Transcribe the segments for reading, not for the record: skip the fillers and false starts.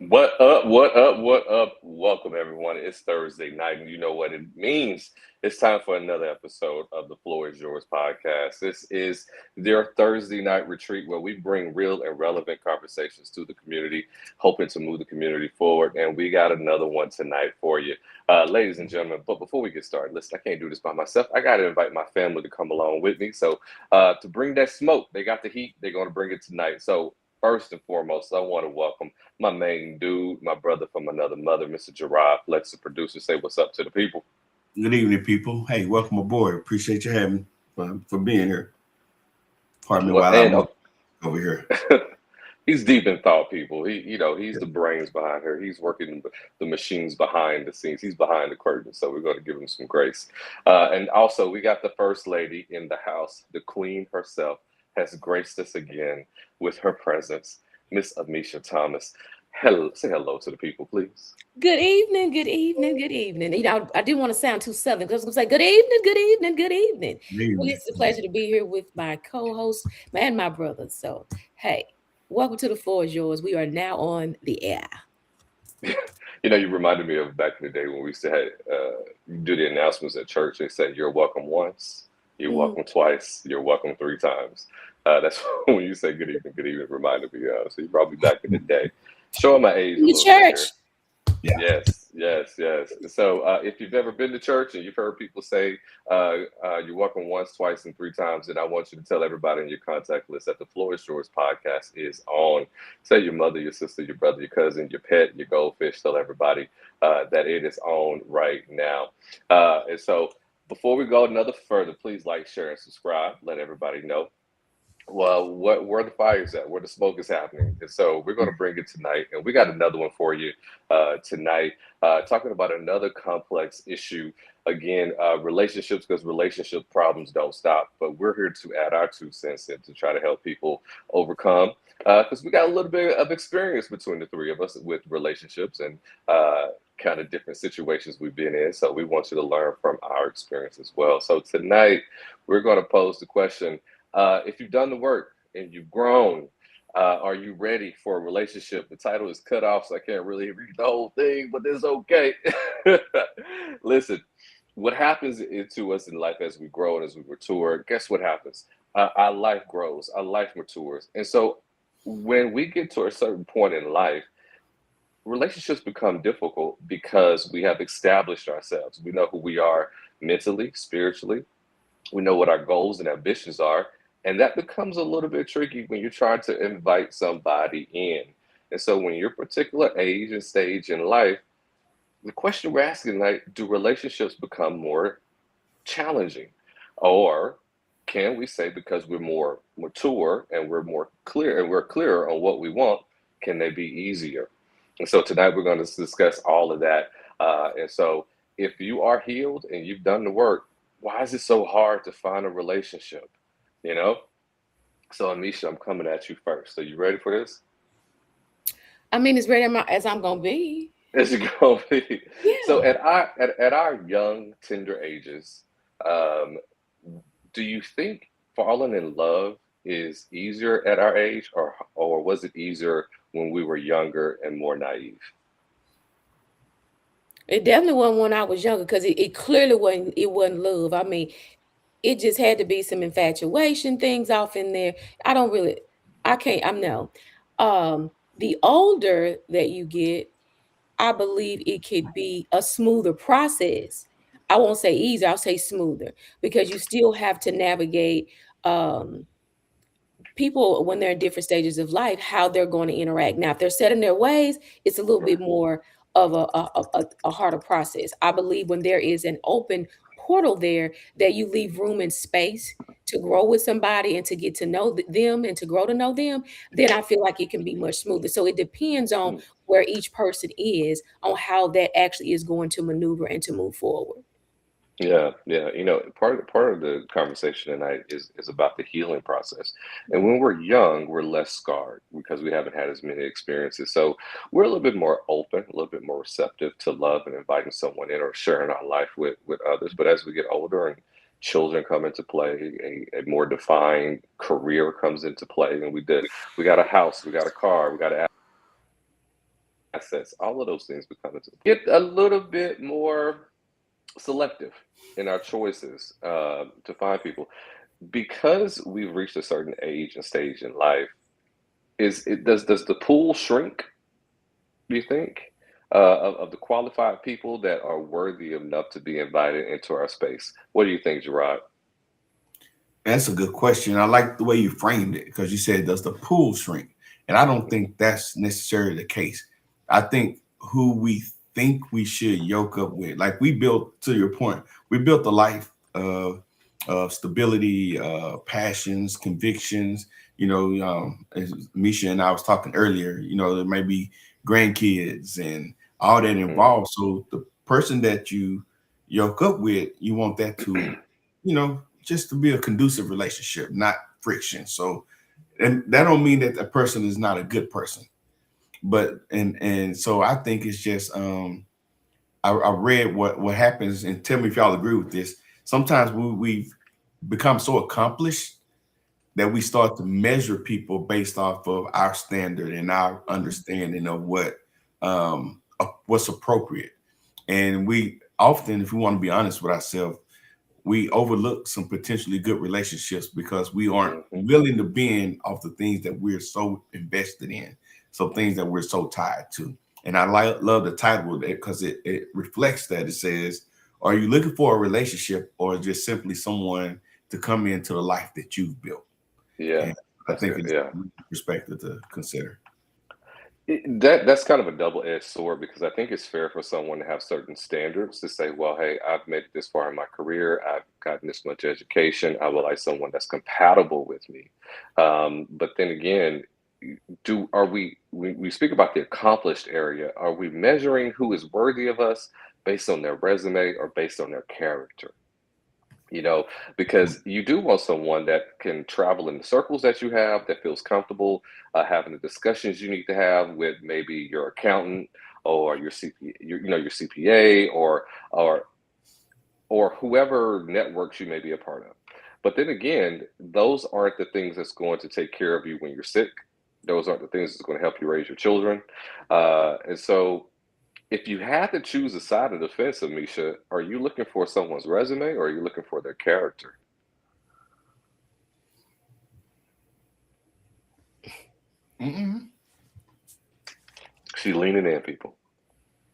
What up? What up? What up? Welcome, everyone. It's Thursday night, and you know what it means. It's time for another episode of the Floor is Yours podcast. This is their Thursday night retreat where we bring real and relevant conversations to the community, hoping to move the community forward. And we got another one tonight for you, ladies and gentlemen. But before we get started, listen, I can't do this by myself. I got to invite my family to come along with me. So, to bring that smoke, they got the heat, they're going to bring it tonight. So, first and foremost, I want to welcome my main dude, my brother from another mother, Mr. Gerard Flex, the producer. Say what's up to the people. Good evening, people. Hey, welcome aboard. Appreciate you having for being here. Pardon me Well, while I and walk over here. he's deep in thought, people. He's the brains behind her. He's working the machines behind the scenes. He's behind the curtain. So we're going to give him some grace. And also, we got the first lady in the house, the queen herself, has graced us again with her presence, Miss Amisha Thomas. Hello, say hello to the people, please. Good evening, good evening, good evening. I didn't want to sound too southern because I was going to say good evening, good evening, good evening. Good Well, evening. it's a pleasure to be here with my co-host and my brother. So, hey, welcome to the floor is yours. We are now on the air. You reminded me of back in the day when we used to do the announcements at church. They said, "You're welcome once, you're Mm. welcome twice, you're welcome three times." That's when you say good evening, reminded me of. So you're probably back in the day. Showing my age a In the little bit church. here. Yeah. Yes, yes, yes. So if you've ever been to church and you've heard people say you're welcome once, twice, and three times, then I want you to tell everybody in your contact list that the Floor is Yours podcast is on. Tell your mother, your sister, your brother, your cousin, your pet, your goldfish. Tell everybody that it is on right now. And so before we go another further, please like, share, and subscribe. Let everybody know where the fire's at, where the smoke is happening. And so we're going to bring it tonight, and we got another one for you tonight, talking about another complex issue. Again, relationships, because relationship problems don't stop. But we're here to add our 2 cents in to try to help people overcome. Because we got a little bit of experience between the three of us with relationships and kind of different situations we've been in. So we want you to learn from our experience as well. So tonight, we're going to pose the question. If you've done the work and you've grown, are you ready for a relationship? The title is cut off, so I can't really read the whole thing, but it's okay. Listen, what happens to us in life as we grow and as we mature, guess what happens? Our life grows, our life matures. And so when we get to a certain point in life, relationships become difficult because we have established ourselves. We know who we are mentally, spiritually, we know what our goals and ambitions are. And that becomes a little bit tricky when you're trying to invite somebody in. And so when you're particular age and stage in life, the question we're asking, like, do relationships become more challenging? Or can we say because we're more mature and we're more clear and we're clearer on what we want, can they be easier? And so tonight we're going to discuss all of that. And so if you are healed and you've done the work, why is it so hard to find a relationship? You know? So Anisha, I'm coming at you first. Are you ready for this? I mean, as ready as I'm going to be. As you go, so Yeah. at our young, tender ages, um, do you think falling in love is easier at our age, or was it easier when we were younger and more naive? It definitely wasn't when I was younger because it clearly wasn't love. I mean, it just had to be some infatuation things off in there. I don't really, I can't, I'm no. The older that you get, I believe it could be a smoother process. I won't say easier, I'll say smoother because you still have to navigate um, people when they're in different stages of life, how they're going to interact. Now, if they're set in their ways, it's a little bit more of a harder process. I believe when there is an open portal there, that you leave room and space to grow with somebody and to get to know them and to grow to know them, then I feel like it can be much smoother. So it depends on where each person is on how that actually is going to maneuver and to move forward. Yeah, yeah. Part of the conversation tonight is about the healing process. And when we're young, we're less scarred because we haven't had as many experiences. So we're a little bit more open, a little bit more receptive to love and inviting someone in or sharing our life with others. But as we get older and children come into play, a more defined career comes into play, and we got a house, we got a car, we got a assets, all of those things become get a little bit more selective in our choices to find people because we've reached a certain age and stage in life. Does the pool shrink? Do you think of the qualified people that are worthy enough to be invited into our space? What do you think, Gerard? That's a good question. I like the way you framed it because you said, does the pool shrink? And I don't think that's necessarily the case. I think who we think we should yoke up with, like we built, to your point, we built a life of stability, passions, convictions. As Misha and I was talking earlier, there may be grandkids and all that involved. So the person that you yoke up with, you want that to, just to be a conducive relationship, not friction. So, and that don't mean that the person is not a good person, but and so I think it's just I read what happens, and tell me if y'all agree with this. Sometimes we've become so accomplished that we start to measure people based off of our standard and our understanding of what's appropriate. And we often, if we want to be honest with ourselves, we overlook some potentially good relationships because we aren't willing to bend off the things that we're so invested in, so things that we're so tied to. And I love the title of it because it reflects that. It says, are you looking for a relationship or just simply someone to come into the life that you've built? Yeah, and I think it's a perspective to consider. That's kind of a double-edged sword because I think it's fair for someone to have certain standards to say, well, hey, I've made it this far in my career, I've gotten this much education, I would like someone that's compatible with me. But then again, we speak about the accomplished area, are we measuring who is worthy of us based on their resume or based on their character? Because you do want someone that can travel in the circles that you have, that feels comfortable having the discussions you need to have with maybe your accountant or your your CPA or whoever networks you may be a part of. But then again, those aren't the things that's going to take care of you when you're sick. Those aren't the things that's going to help you raise your children. And so if you had to choose a side of the fence, Amisha, are you looking for someone's resume or are you looking for their character? She's leaning in, people.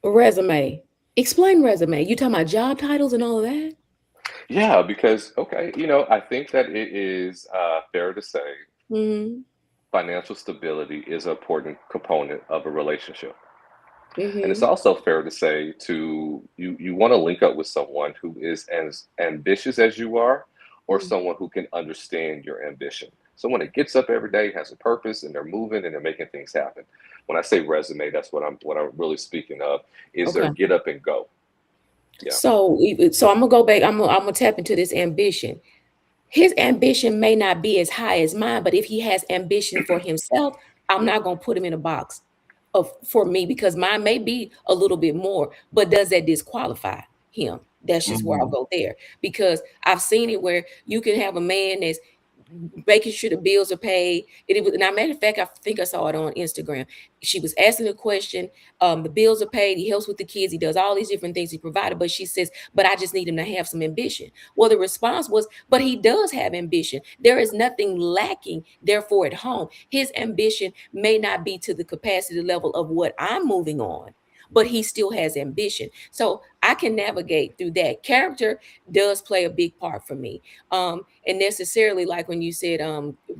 Resume. Explain resume. You talking about job titles and all of that? Yeah, because, okay, I think that it is fair to say financial stability is an important component of a relationship. And it's also fair to say you want to link up with someone who is as ambitious as you are, or someone who can understand your ambition. Someone that gets up every day, has a purpose, and they're moving and they're making things happen. When I say resume, that's what I'm really speaking of, is their get up and go. Yeah. So I'm gonna go back. I'm gonna tap into this ambition. His ambition may not be as high as mine, but if he has ambition for himself, I'm not gonna put him in a box for me because mine may be a little bit more. But does that disqualify him? That's just where I'll go there, because I've seen it where you can have a man that's making sure the bills are paid. Now, matter of fact, I think I saw it on Instagram. She was asking a question. The bills are paid. He helps with the kids. He does all these different things he provided. But she says, but I just need him to have some ambition. Well, the response was, but he does have ambition. There is nothing lacking, therefore, at home. His ambition may not be to the capacity level of what I'm moving on, but he still has ambition. So I can navigate through that. Character does play a big part for me. And necessarily, like when you said,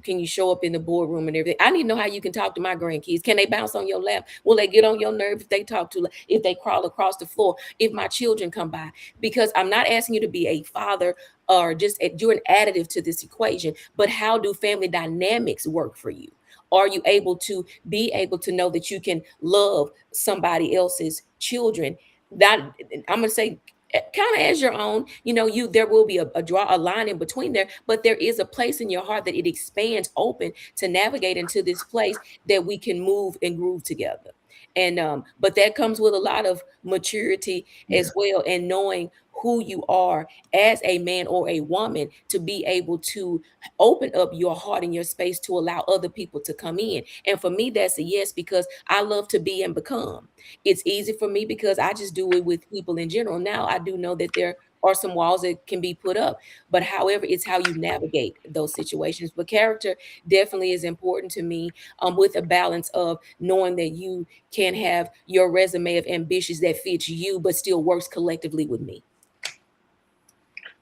can you show up in the boardroom and everything? I need to know how you can talk to my grandkids. Can they bounce on your lap? Will they get on your nerve if they talk to, if they crawl across the floor, if my children come by? Because I'm not asking you to be a father or just you're an additive to this equation, but how do family dynamics work for you? Are you able to know that you can love somebody else's children? That I'm gonna say kind of as your own, there will be a line in between there, but there is a place in your heart that it expands open to navigate into this place that we can move and groove together. And but that comes with a lot of maturity as well, and knowing who you are as a man or a woman to be able to open up your heart and your space to allow other people to come in. And for me, that's a yes, because I love to be and become. It's easy for me because I just do it with people in general. Now I do know that there are some walls that can be put up, but however, it's how you navigate those situations. But character definitely is important to me, with a balance of knowing that you can have your resume of ambitions that fits you, but still works collectively with me.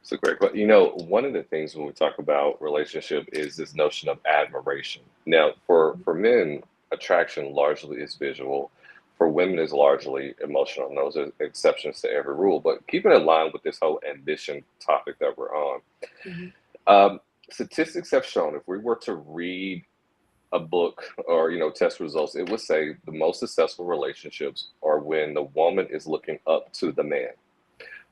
It's a great question. You know, one of the things when we talk about relationship is this notion of admiration. Now, for men, attraction largely is visual. For women, is largely emotional. And those are exceptions to every rule. But keeping in line with this whole ambition topic that we're on, Mhm. statistics have shown if we were to read a book or test results, it would say the most successful relationships are when the woman is looking up to the man,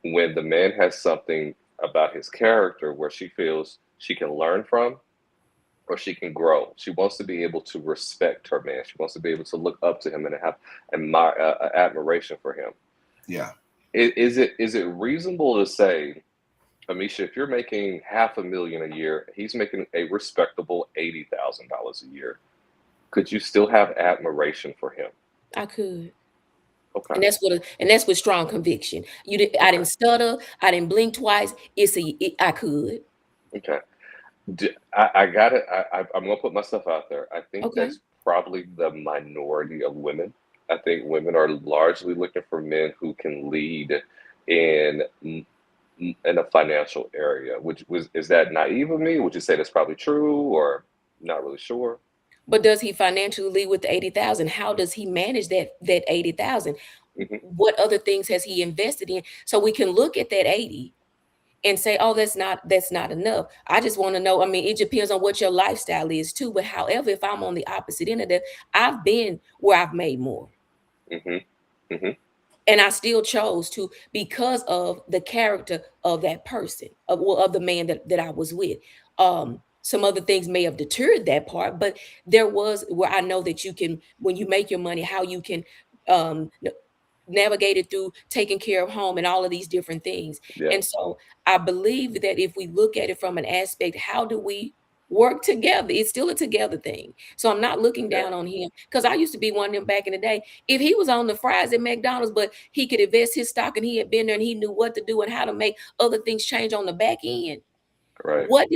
when the man has something about his character where she feels she can learn from or she can grow. She wants to be able to respect her man. She wants to be able to look up to him and have admiration for him. Yeah. Is it reasonable to say, Amisha, if you're making $500,000 a year, he's making a respectable $80,000 a year, could you still have admiration for him? I could. Okay. And that's with strong conviction. I Okay. didn't stutter. I didn't blink twice. I could. Okay. I got it. I'm gonna put myself out there. I think Okay. that's probably the minority of women. I think women are largely looking for men who can lead in in a financial area. Which was is that naive of me? Would you say that's probably true, or not really sure? But does he financially lead with the 80,000? How does he manage that 80,000? Hmm. What other things has he invested in? So we can look at that 80 and say, oh, that's not enough. I just want to know. I mean, it depends on what your lifestyle is too. But however, if I'm on the opposite end of that, I've been where I've made more. Hmm. Hmm. And I still chose to, because of the character of that person, of the man that I was with. Some other things may have deterred that part, but there was where I know that you can, when you make your money, how you can um navigate it through taking care of home and all of these different things. Yeah. And so I believe that if we look at it from an aspect, how do we work together? It's still a together thing. So I'm not looking Yeah. down on him, because I used to be one of them back in the day. If he was on the fries at McDonald's, but he could invest his stock and he had been there and he knew what to do and how to make other things change on the back end, Right. what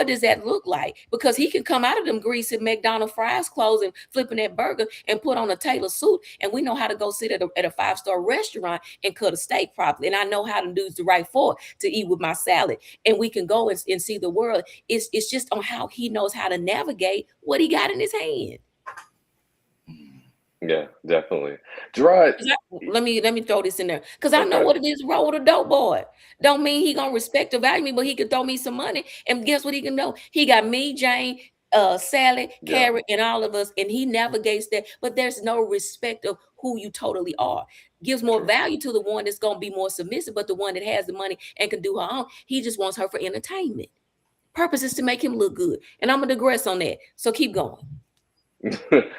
does that look like? Because he can come out of them greasy McDonald's fries clothes and flipping that burger and put on a tailor suit, and we know how to go sit at a 5-star restaurant and cut a steak properly, and I know how to use the right fork to eat with my salad, and we can go and see the world. It's just on how he knows how to navigate what he got in his hand. Yeah. Definitely. Gerard. 'Cause let me throw this in there, because I know Okay. what it is to roll with a dope boy. Don't mean he gonna respect or value me, but he could throw me some money. And guess what he can do? He got me, Jane, Sally, Yeah. Carrie, and all of us, and he navigates that. But there's no respect of who you totally are. Gives more True. value to the one that's gonna be more submissive, but the one that has the money and can do her own. He just wants her for entertainment. Purpose is to make him look good. And I'm gonna digress on that. So keep going.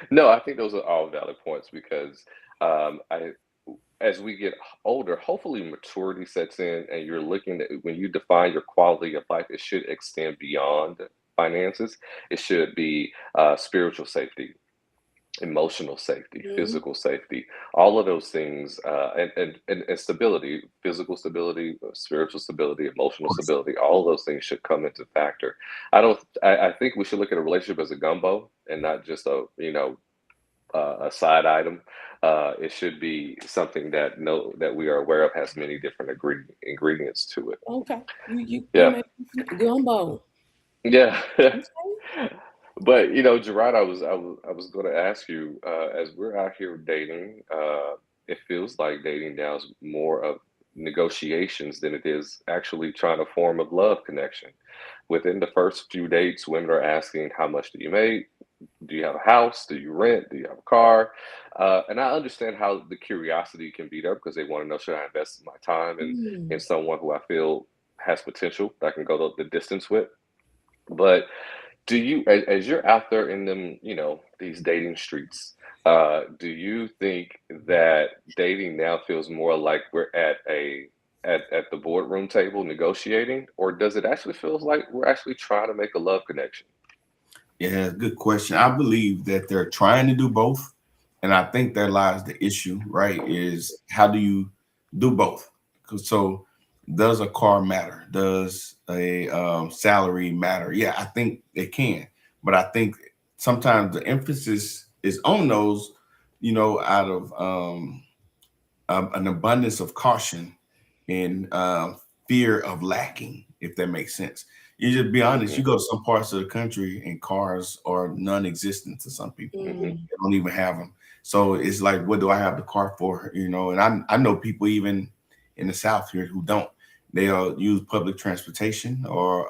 No, I think those are all valid points because I as we get older, hopefully maturity sets in, and you're looking at when you define your quality of life, it should extend beyond finances. It should be spiritual safety, emotional safety, Mhm. physical safety, all of those things, and stability, physical stability, spiritual stability, emotional stability, all of those things should come into factor. I think we should look at a relationship as a gumbo and not just a side item. It should be something that we are aware of has many different ingredients to it. Okay. You Yeah, make gumbo. yeah. Okay. But Gerard, I was going to ask you, as we're out here dating, it feels like dating now is more of negotiations than it is actually trying to form a love connection. Within the first few dates, women are asking, "How much do you make? Do you have a house? Do you rent? Do you have a car?" And I understand how the curiosity can be there because they want to know, should I invest my time in Mm. someone who I feel has potential that I can go the distance with. But do you, as you're out there in them, these dating streets, Do you think that dating now feels more like we're at the boardroom table negotiating, or does it actually feels like we're actually trying to make a love connection? Yeah, good question. I believe that they're trying to do both. And I think there lies the issue, right? Is how do you do both? 'Cause so does a car matter? Does a salary matter? Yeah, I think it can. But I think sometimes the emphasis is on those, out of an abundance of caution and fear of lacking, if that makes sense. You just be honest, you Mhm, go to some parts of the country and cars are non-existent to some people. mhm, Mm, They don't even have them. So it's like, what do I have the car for? And I know people even in the South here who don't. They'll use public transportation or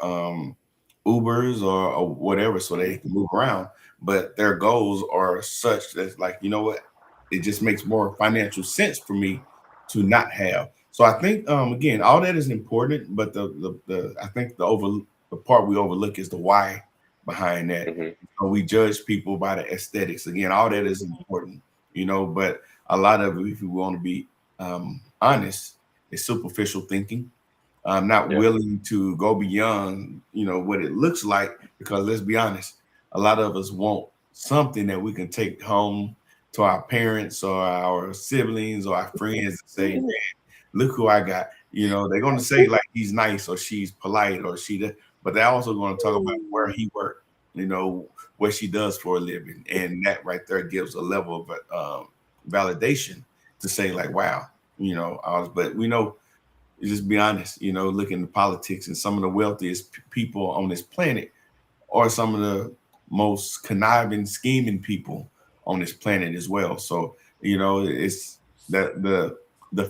Ubers or whatever so they can move around. But their goals are such that, like, you know what? It just makes more financial sense for me to not have. So I think again, all that is important, but the I think the part we overlook is the why behind that. mhm. We judge people by the aesthetics. Again, all that is important, but a lot of it, if we want to be honest, is superficial thinking. I'm not Yeah, willing to go beyond, what it looks like, because let's be honest, a lot of us want something that we can take home to our parents or our siblings or our friends and say, mm, look who I got. They're going to say like he's nice or she's polite or but they're also going to talk about where he worked, what she does for a living. And that right there gives a level of validation to say like, wow, but we know, just be honest, looking at politics, and some of the wealthiest people on this planet are some of the most conniving, scheming people on this planet as well. So, it's the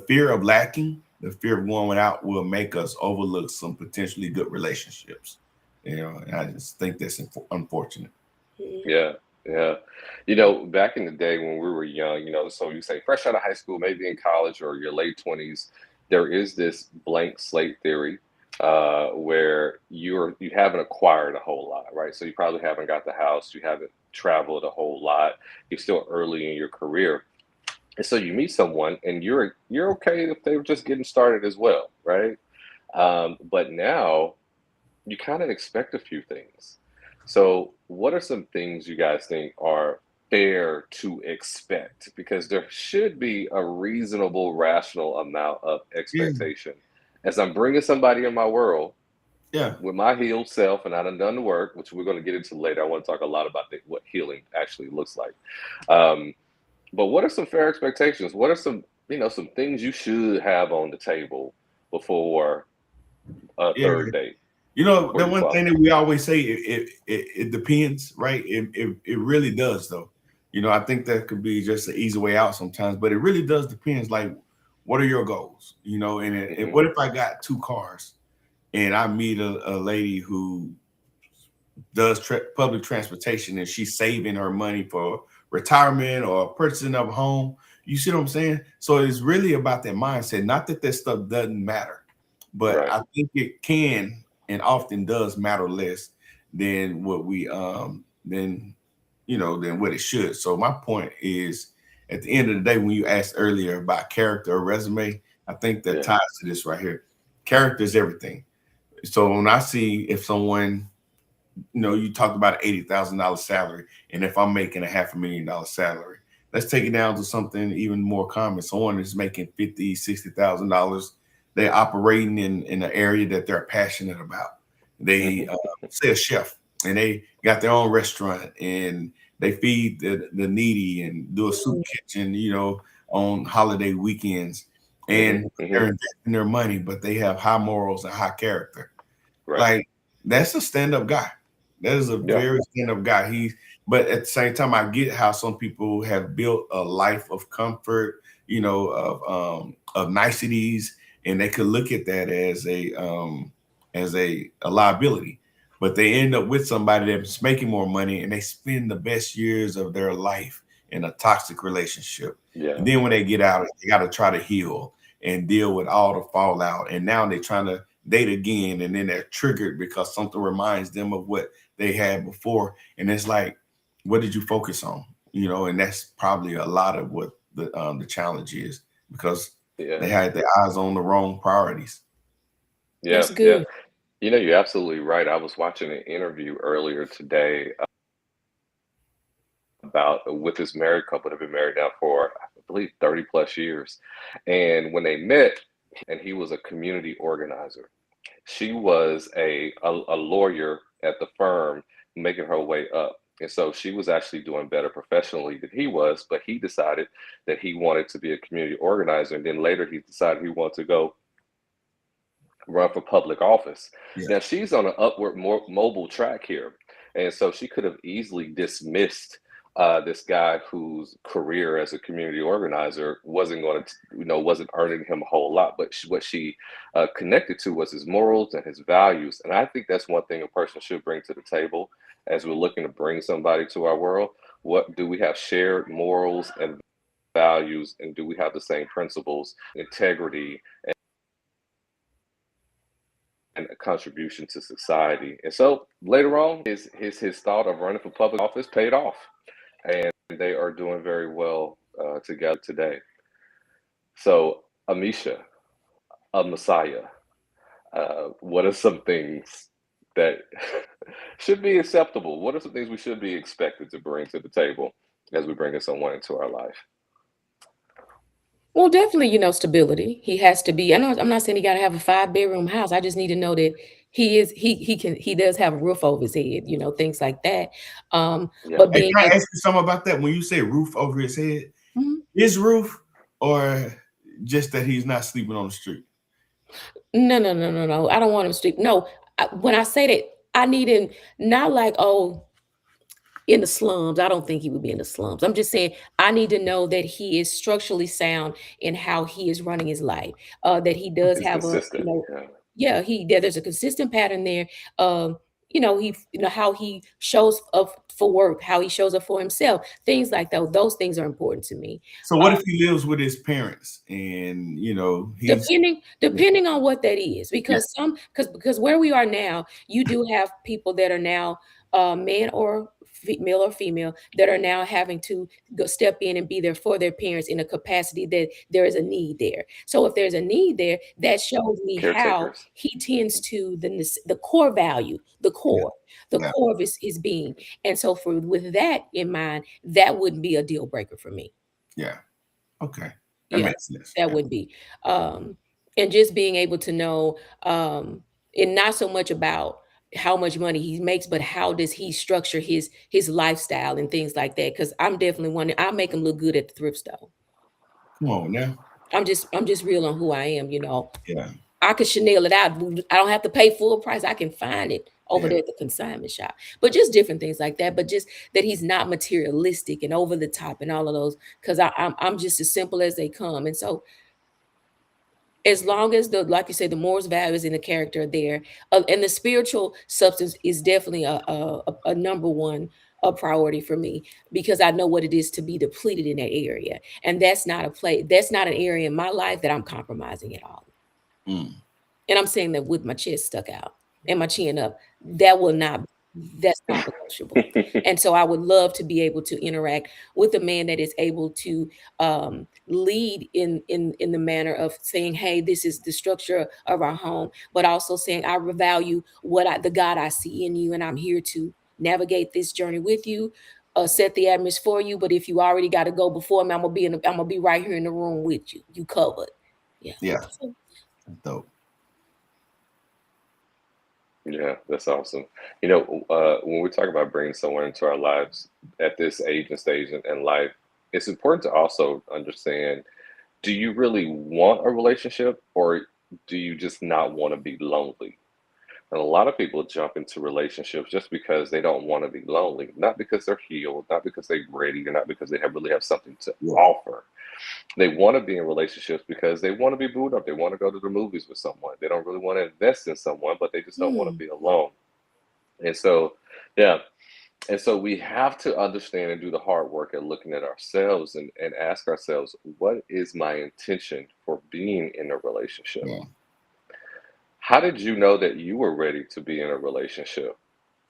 fear of lacking, the fear of going without will make us overlook some potentially good relationships. And I just think that's unfortunate. mm, yeah, yeah. Back in the day when we were young, so you say fresh out of high school, maybe in college or your late 20s, there is this blank slate theory where you haven't acquired a whole lot, right? So you probably haven't got the house, you haven't traveled a whole lot, you're still early in your career. And so you meet someone and you're okay if they were just getting started as well, right? But now you kind of expect a few things. So, what are some things you guys think are fair to expect? Because there should be a reasonable, rational amount of Yeah, expectation. As I'm bringing somebody in my world yeah, with my healed self, and I done the work, which we're going to get into later. I want to talk a lot about what healing actually looks like. Um, but what are some fair expectations? What are some things you should have on the table before a yeah. third date before The you one fall? thing that we always say, it depends, right? It really does, though. I think that could be just an easy way out sometimes, but it really does depends. Like, what are your goals? And Hmm. what if I got two cars and I meet a lady who does public transportation and she's saving her money for retirement or purchasing of a home? You see what I'm saying? So it's really about that mindset. Not that stuff doesn't matter, but Right. I think it can and often does matter less than what we than what it should. So my point is, at the end of the day, when you asked earlier about character or resume, I think that Yeah. ties to this right here. Character is everything. So when I see if someone, you talked about an $80,000 salary, and if I'm making a $500,000 salary, let's take it down to something even more common. Someone is making $50,000, $60,000. They're operating in an area that they're passionate about. They Hmm. say a chef, and they got their own restaurant, and they feed the needy and do a soup mm, kitchen, on holiday weekends, Hmm. and Hmm. they're investing their money, but they have high morals and high character. Right. Like, that's a stand-up guy. That is a Yeah. very stand-up guy. But at the same time, I get how some people have built a life of comfort, of niceties, and they could look at that as a liability. But they end up with somebody that's making more money, and they spend the best years of their life in a toxic relationship. Yeah. And then when they get out, they got to try to heal and deal with all the fallout. And now they're trying to date again, and then they're triggered because something reminds them of what they had before. And it's like, what did you focus on? you know, and that's probably a lot of what the challenge is, because they Yeah. had their eyes on the wrong priorities. Yeah. That's Yeah. good. You know, you're absolutely right. I was watching an interview earlier today about with this married couple that have been married now for, I believe, 30 plus years. And when they met, and he was a community organizer. She was a lawyer at the firm, making her way up. And so she was actually doing better professionally than he was, but he decided that he wanted to be a community organizer. And then later he decided he wanted to go run for public office. Yeah. Now she's on an upward, more mobile track here, and so she could have easily dismissed this guy whose career as a community organizer wasn't going to, wasn't earning him a whole lot. But what she connected to was his morals and his values, and I think that's one thing a person should bring to the table as we're looking to bring somebody to our world. What do we have shared morals and values, and do we have the same principles, integrity, and a contribution to society? And so later on, his thought of running for public office paid off, and they are doing very well together today. So, Amisha, a Messiah, what are some things that should be acceptable? What are some things we should be expected to bring to the table as we bring in someone into our life? Well, definitely, stability. He has to be. I'm not saying he got to have a 5 bedroom house. I just need to know that he does have a roof over his head, things like that. Yeah. But Hey, being can I able, ask you something about that? When you say roof over his head, Mhm. his roof, or just that he's not sleeping on the street? No, no, no, no, no. I don't want him to. No, when I say that, I need him not like, in the slums. I don't think he would be in the slums. I'm just saying I need to know that he is structurally sound in how he is running his life. That he does It's have a, consistent. Yeah. yeah, there's a consistent pattern there. How he shows up for work, how he shows up for himself, things like that. Those things are important to me. So what if he lives with his parents and he's Depending on what that is, yeah, because because where we are now, you do have people that are now men or male or female that are now having to go step in and be there for their parents in a capacity that there is a need there. So if there's a need there, that shows me how Caretakers. he tends to the core value, the yeah, core, the yeah, core of his being. And so for with that in mind, that wouldn't be a deal breaker for me. yeah. Okay. That Yeah, makes sense. that Yeah. would be. Um, and just being able to know, and not so much about how much money he makes, but how does he structure his lifestyle and things like that. Because I'm definitely wondering, I'll make him look good at the thrift store. Come on now. I'm just real on who I am, Yeah, I could Chanel it out. I don't have to pay full price. I can find it over yeah, there at the consignment shop. But just different things like that. But just that he's not materialistic and over the top and all of those. Because I'm just as simple as they come. And so as long as like you say, the morals, values, and the character are there, and the spiritual substance is definitely a number one a priority for me, because I know what it is to be depleted in that area, and that's not an area in my life that I'm compromising at all. mm, And I'm saying that with my chest stuck out and my chin up, that will not that's non-negotiable. And so I would love to be able to interact with a man that is able to lead in the manner of saying, "Hey, this is the structure of our home," but also saying, "I value the God I see in you, and I'm here to navigate this journey with you, set the atmosphere for you. But if you already got to go before me, I'm gonna be right here in the room with you. You covered." Yeah. yeah. So, Dope. Yeah, that's awesome. When we talk about bringing someone into our lives at this age and stage in life, it's important to also understand, do you really want a relationship, or do you just not want to be lonely? And a lot of people jump into relationships just because they don't want to be lonely, not because they're healed, not because they're ready, or not because they really have something to Yeah. offer. They want to be in relationships because they want to be booed up. They want to go to the movies with someone. They don't really want to invest in someone, but they just don't want to mm. be alone. And so, yeah. And so we have to understand and do the hard work at looking at ourselves and ask ourselves, what is my intention for being in a relationship? Yeah. How did you know that you were ready to be in a relationship,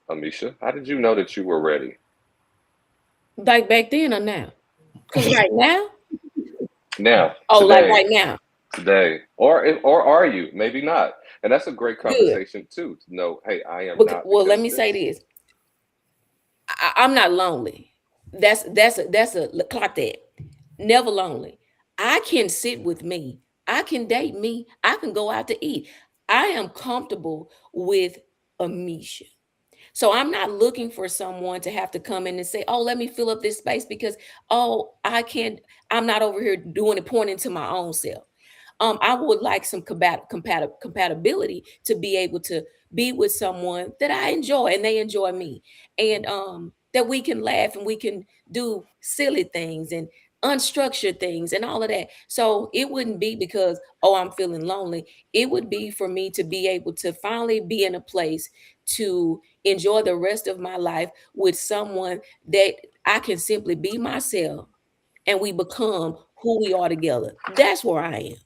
Amisha? How did you know that you were ready? Like back then or now? Because right now, Now, like today, right now, or are you? Maybe not. And that's a great good. conversation too. To know, hey, I am not Well, let because me of say this. this: I'm not lonely. That's a clock that. Never lonely. I can sit with me. I can date me. I can go out to eat. I am comfortable with Amisha. So I'm not looking for someone to have to come in and say, "Oh, let me fill up this space," because oh, I can't. I'm not over here doing it, pointing to my own self. I would like some compatibility to be able to be with someone that I enjoy and they enjoy me, and that we can laugh and we can do silly things and unstructured things and all of that. So it wouldn't be because oh I'm feeling lonely. It would be for me to be able to finally be in a place to enjoy the rest of my life with someone that I can simply be myself and we become who we are together. That's where I am.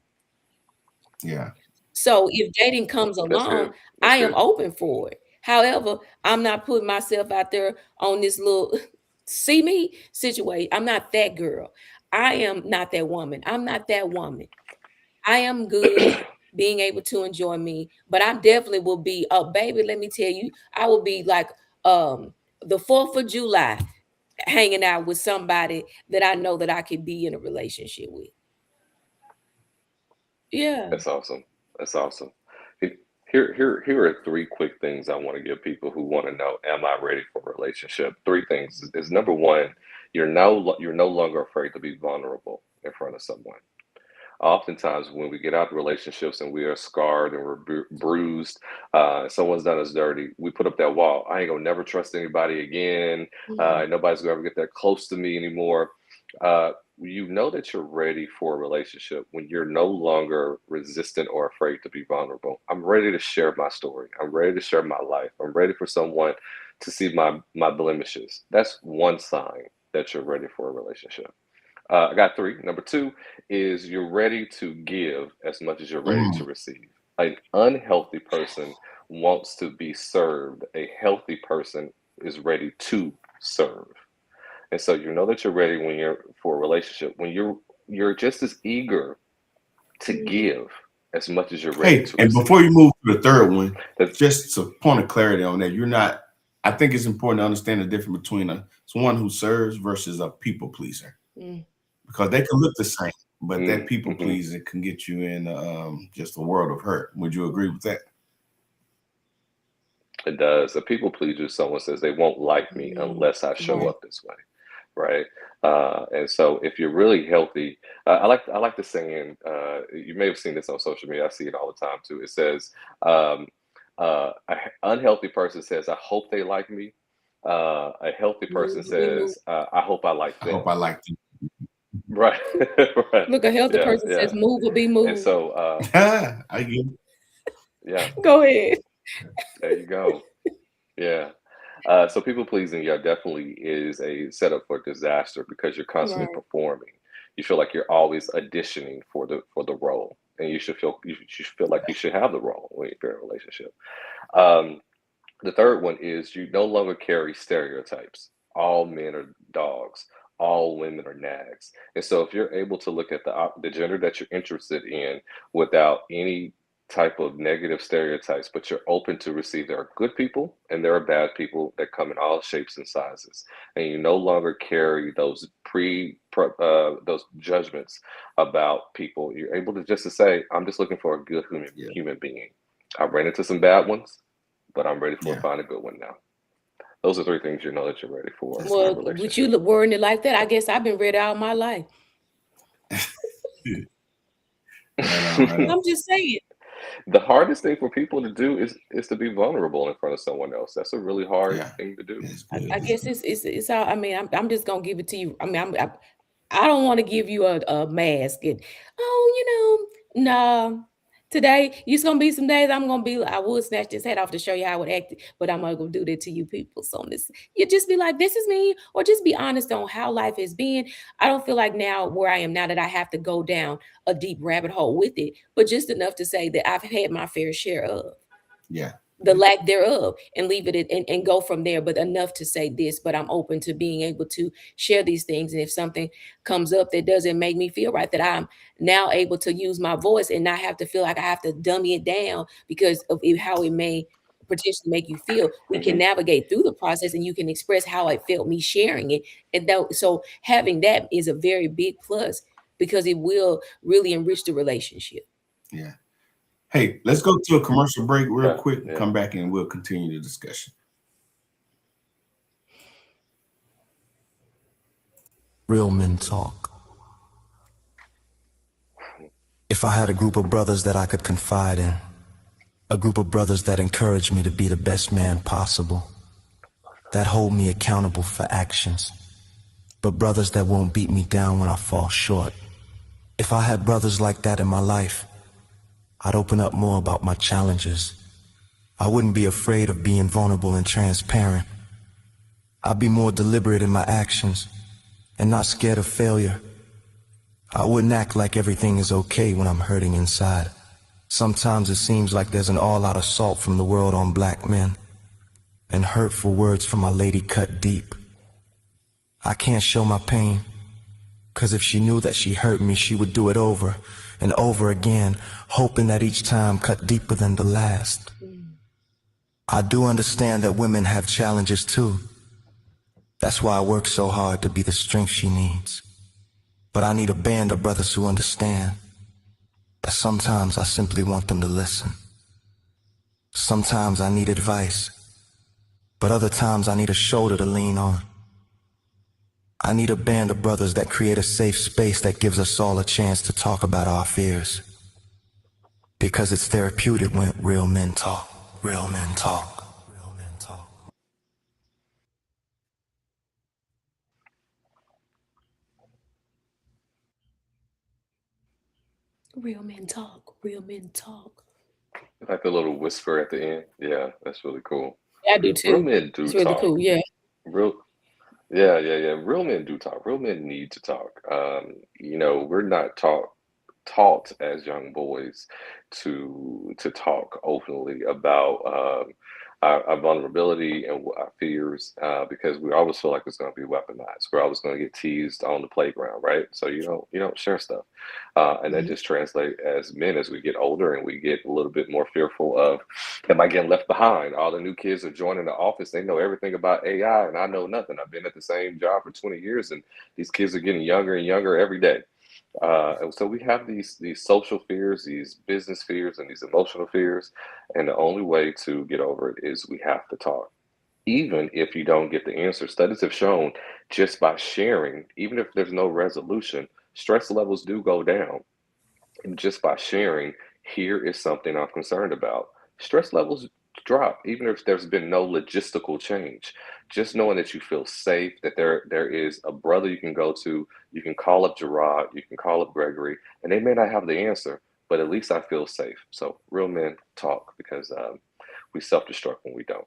Yeah. So if dating comes That's good. along, That's I am good. open for it. However, I'm not putting myself out there on this little see me situation. I'm not that girl. I am not that woman. I'm not that woman. I am good being able to enjoy me, but I definitely will be baby, let me tell you, I will be like the 4th of July hanging out with somebody that I know that I could be in a relationship with. Yeah. That's awesome. That's awesome. He- Here are three quick things I want to give people who want to know, am I ready for a relationship? Three things is number one, you're no longer afraid to be vulnerable in front of someone. Oftentimes, when we get out of relationships and we are scarred and we're bruised, someone's done us dirty, we put up that wall. I ain't gonna never trust anybody again. Mhm. Nobody's gonna ever get that close to me anymore. You know that you're ready for a relationship when you're no longer resistant or afraid to be vulnerable. I'm ready to share my story. I'm ready to share my life. I'm ready for someone to see my blemishes. That's one sign that you're ready for a relationship. I got three. Number two is you're ready to give as much as you're ready to Mm, receive. An unhealthy person wants to be served. A healthy person is ready to serve. And so you know that you're ready when you're for a relationship. When you're just as eager to Mhm. give as much as you're ready Hey, to and receive. before you move to the third one, That's just a point of clarity on that. You're not, I think it's important to understand the difference between someone who serves versus a people pleaser Mm. because they can look the same, but that people mm-hmm. pleasing can get you in just a world of hurt. Would you agree with that? It does. A people pleaser, someone says they won't like me Mm. unless I show Right. up this way, right? And so if you're really healthy, I like the saying. You may have seen this on social media. I see it all the time too. It says, um, "An unhealthy person says, I hope they like me. A healthy person Move, we move. says, I hope I like I hope them." I like you. Right, right, Look, a healthy yeah, person says yeah. move or be And moved. so, I get it. yeah, Go ahead. there you go. Yeah. So people pleasing, yeah, definitely is a setup for disaster because you're constantly Right. performing. You feel like you're always auditioning for the role, and you should feel like you should have the role when you're in a relationship. Um, the third one is you no longer carry stereotypes. All men are dogs. All women are nags. And so if you're able to look at the gender that you're interested in without any type of negative stereotypes, but you're open to receive there are good people and there are bad people that come in all shapes and sizes, and you no longer carry those judgments about people. You're able to just to say, I'm just looking for a good Yeah, human being. I ran into some bad ones, but I'm ready for yeah, find a good one now. Those are three things you know that you're ready for that's a Well, good. with you relationship. wording it like that, I guess I've been ready all my life. Right on, right on. I'm just saying. The hardest thing for people to do is to be vulnerable in front of someone else. That's a really hard Yeah, thing to do. it's I, good. I It's guess good. it's all. I mean, I'm just gonna give it to you. I mean, I don't want to give you a mask and oh, nah. Today, it's gonna be some days I'm gonna be. I would snatch this head off to show you how I would act, but I'm not gonna do that to you people. So this, you just be like, this is me, or just be honest on how life has been. I don't feel like now where I am now that I have to go down a deep rabbit hole with it, but just enough to say that I've had my fair share of. Yeah, the lack thereof, and leave it and go from there. But enough to say this, but I'm open to being able to share these things. And if something comes up that doesn't make me feel right, that I'm now able to use my voice and not have to feel like I have to dummy it down because of how it may potentially make you feel, we can navigate through the process and you can express how it felt me sharing it. And that, so having that is a very big plus because it will really enrich the relationship. Yeah. Hey, let's go to a commercial break real quick and Yeah. come back and we'll continue the discussion. Real men talk. If I had a group of brothers that I could confide in, a group of brothers that encourage me to be the best man possible, that hold me accountable for actions, but brothers that won't beat me down when I fall short. If I had brothers like that in my life, I'd open up more about my challenges. I wouldn't be afraid of being vulnerable and transparent. I'd be more deliberate in my actions and not scared of failure. I wouldn't act like everything is okay when I'm hurting inside. Sometimes it seems like there's an all-out assault from the world on black men, and hurtful words from my lady cut deep. I can't show my pain, 'cause if she knew that she hurt me, she would do it over and over again, hoping that each time cut deeper than the last. I do understand that women have challenges too. That's why I work so hard to be the strength she needs. But I need a band of brothers who understand that sometimes I simply want them to listen. Sometimes I need advice, but other times I need a shoulder to lean on. I need a band of brothers that create a safe space that gives us all a chance to talk about our fears. Because it's therapeutic when real men talk. Real men talk. Real men talk. Real men talk. Real men talk. Like a little whisper at the end. Yeah, that's really cool. I do Real too. men do It's really talk. cool. Yeah. Real, yeah. Real men do talk. Real men need to talk. We're not taught as young boys to talk openly about our vulnerability and our fears because we always feel like it's going to be weaponized. We're always going to get teased on the playground, right? So you don't share stuff, and that just translates as men as we get older and we get a little bit more fearful of, am I getting left behind? All the new kids are joining the office; they know everything about AI, and I know nothing. I've been at the same job for 20 years, and these kids are getting younger and younger every day. And so we have these social fears, these business fears, and these emotional fears. And the only way to get over it is we have to talk. Even if you don't get the answer, studies have shown just by sharing, even if there's no resolution, stress levels do go down. And just by sharing, here is something I'm concerned about. Stress levels drop, even if there's been no logistical change. Just knowing that you feel safe, that there is a brother you can go to, you can call up Gerard, you can call up Gregory, and they may not have the answer, but at least I feel safe. So real men talk because we self-destruct when we don't.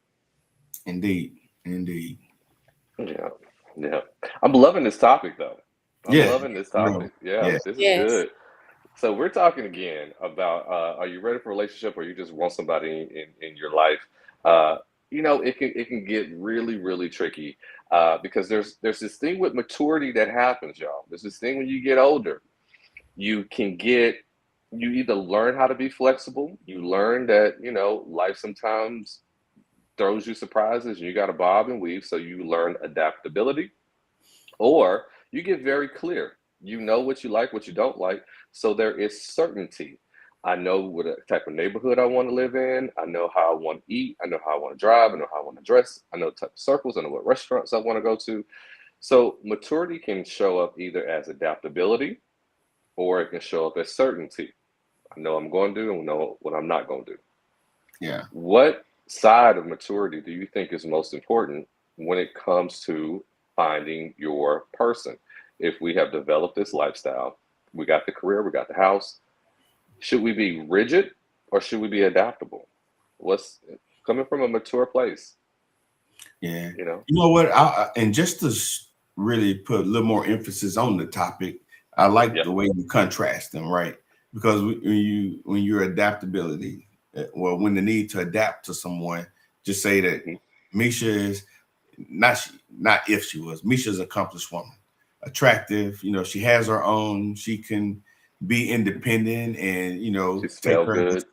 Indeed. Yeah, yeah. I'm loving this topic though. I'm Yeah. loving this topic. Yeah, Yeah. this is Yes. good. So we're talking again about are you ready for a relationship or you just want somebody in your life? It can get really, really tricky because there's this thing with maturity that happens, y'all. There's this thing when you get older, you either learn how to be flexible, you learn that, life sometimes throws you surprises and you got to bob and weave. So you learn adaptability, or you get very clear. You know what you like, what you don't like. So there is certainty. I know what type of neighborhood I want to live in. I know how I want to eat. I know how I want to drive. I know how I want to dress. I know the type of circles. I know what restaurants I want to go to. So maturity can show up either as adaptability or it can show up as certainty. I know I'm going to do and know what I'm not going to do. Yeah. What side of maturity do you think is most important when it comes to finding your person? If we have developed this lifestyle, we got the career, we got the house, should we be rigid or should we be adaptable? What's coming from a mature place? Yeah. You know? You know what? And just to really put a little more emphasis on the topic, I like Yep. the way you contrast them, right? Because when you're adaptability, well, when the need to adapt to someone, just say that Misha is not if she was. Misha's an accomplished woman, attractive. She has her own. She can be independent and She take smell her. good.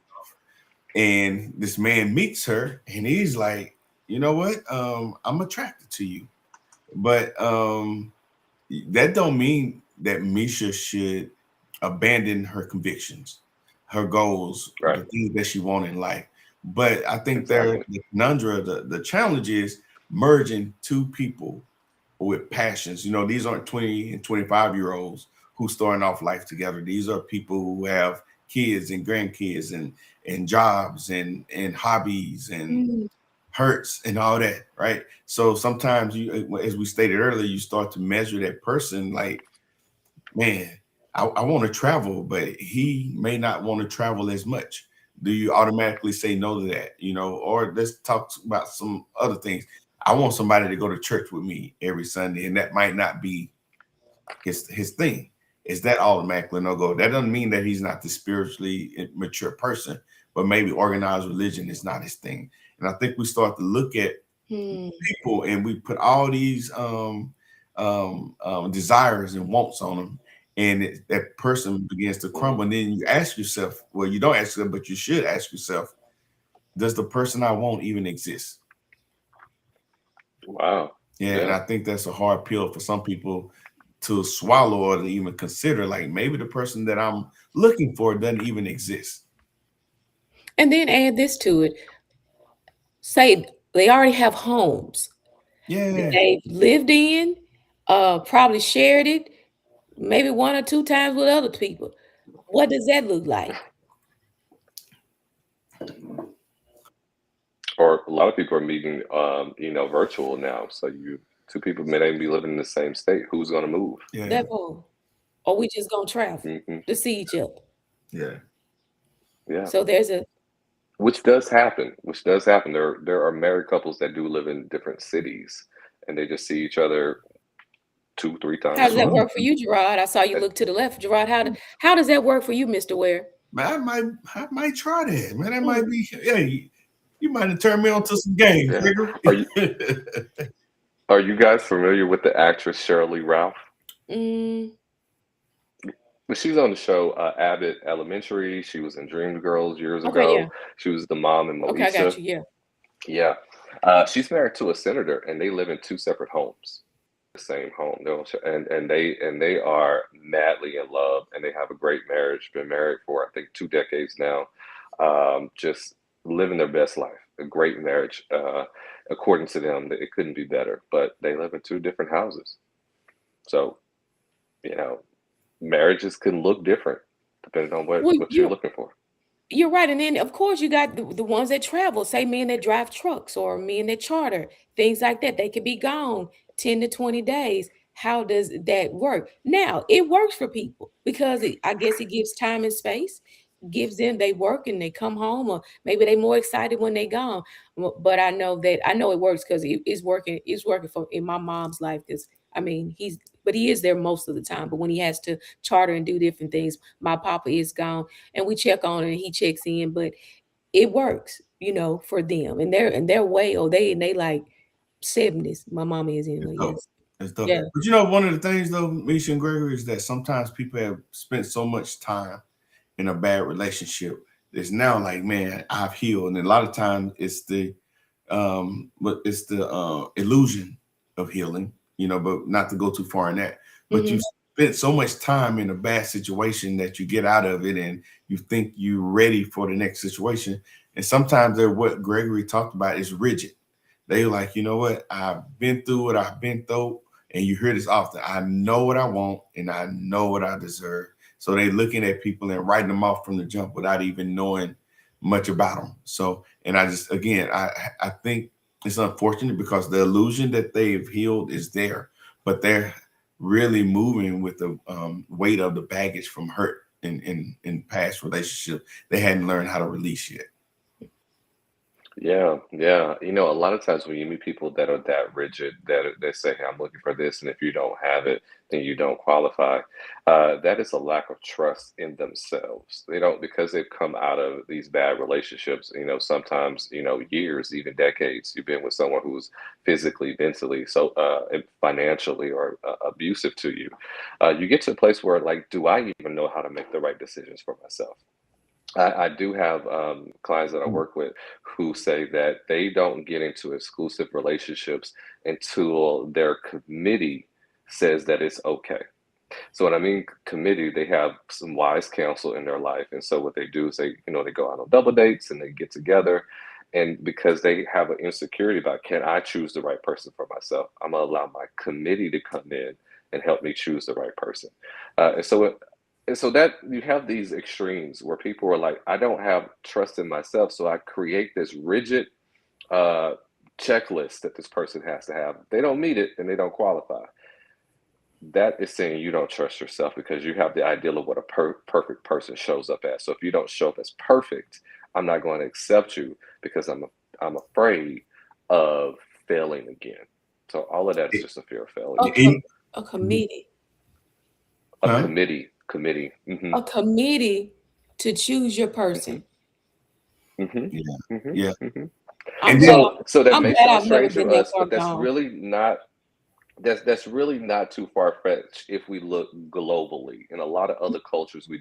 And this man meets her, and he's like, you know what? I'm attracted to you, but that don't mean that Misha should abandon her convictions, her goals, Right. the things that she wants in life. But I think Exactly. the conundrum, the challenge is merging two people with passions. These aren't 20 and 25-year-olds who starting off life together. These are people who have kids and grandkids and jobs and hobbies and hurts and all that, right? So sometimes you, as we stated earlier, you start to measure that person like, man, I want to travel, but he may not want to travel as much. Do you automatically say no to that? Or let's talk about some other things. I want somebody to go to church with me every Sunday, and that might not be his thing. Is that automatically no go? That doesn't mean that he's not the spiritually mature person, but maybe organized religion is not his thing. And I think we start to look at people and we put all these desires and wants on them, and that person begins to crumble. And then you ask yourself, well, you don't ask yourself, but you should ask yourself, does the person I want even exist? Wow. Yeah, and I think that's a hard pill for some people to swallow or to even consider. Like, maybe the person that I'm looking for doesn't even exist. And then add this to it. Say they already have homes that Yeah. they've lived in, probably shared it, maybe 1 or 2 times with other people. What does that look like? Or a lot of people are meeting, virtual now. So two people may not even be living in the same state. Who's going to move? Yeah. That part. Or we just gonna travel to see each other. Yeah. Yeah. So there's a Which does happen. There are married couples that do live in different cities, and they just see each other 2-3 how times does a that month. work for you, Gerard? I saw you look to the left. Gerard, how does that work for you, Mr. Ware? Man, I might try that. Man, that might be. Hey, you might have turned me on to some games, Yeah. nigga. Are you guys familiar with the actress Shirley Ralph? Mm, She's on the show Abbott Elementary. She was in Dreamgirls years okay, ago. yeah. She was the mom in Okay, I got Moesha. you. Yeah. Yeah. She's married to a senator, and they live in 2 separate homes. The same home. And they are madly in love, and they have a great marriage. Been married for I think 2 decades now. Just living their best life. A great marriage. According to them, it couldn't be better. But they live in 2 different houses. So, marriages can look different depending on Well, what you're looking for. you're right. And then of course you got the ones that travel, say men that drive trucks or men that charter, things like that. They could be gone 10 to 20 days. How does that work? Now it works for people because I guess it gives time and space, gives them they work and they come home, or maybe they more excited when they gone. But I know it works because it's working for in my mom's life. Because I mean he is there most of the time, but when he has to charter and do different things, my papa is gone and we check on it and he checks in, but it works, for them. And they're way old. They like 70s. My mama is anyway, yes. It's dope. Yeah. But one of the things though, Misha and Gregory, is that sometimes people have spent so much time in a bad relationship. It's now like, man, I've healed. And a lot of times it's the illusion of healing, but not to go too far in that. But you spent so much time in a bad situation that you get out of it and you think you're ready for the next situation. And sometimes what Gregory talked about is rigid. They're like, you know what? I've been through what I've been through. And you hear this often. I know what I want and I know what I deserve. So they're looking at people and writing them off from the jump without even knowing much about them. So, and I think it's unfortunate because the illusion that they've healed is there, but they're really moving with the weight of the baggage from hurt in past relationships. They hadn't learned how to release yet. Yeah, yeah. A lot of times when you meet people that are that rigid, that they say, "Hey, I'm looking for this," and if you don't have it, then you don't qualify. That is a lack of trust in themselves. They don't because they've come out of these bad relationships. Sometimes years, even decades. You've been with someone who's physically, mentally, so and financially, or abusive to you. You get to a place where, like, do I even know how to make the right decisions for myself? I do have clients that I work with who say that they don't get into exclusive relationships until their committee says that it's okay. So when I mean committee, they have some wise counsel in their life. And so what they do is they go out on double dates and they get together. And because they have an insecurity about, can I choose the right person for myself? I'm gonna allow my committee to come in and help me choose the right person. And so that you have these extremes where people are like, I don't have trust in myself, so I create this rigid uh, checklist that this person has to have. If they don't meet it, then they don't qualify. That is saying you don't trust yourself because you have the ideal of what a perfect person shows up as. So if you don't show up as perfect, I'm not going to accept you because I'm afraid of failing again. So all of that is just a fear of failure. A, com- a committee. A Huh? committee. A committee to choose your person. Yeah. hmm Yeah. hmm I'm And glad, then So that I'm may glad sound I've never strange to been that us, far but gone. that's really not too far fetched if we look globally. In a lot of other cultures, we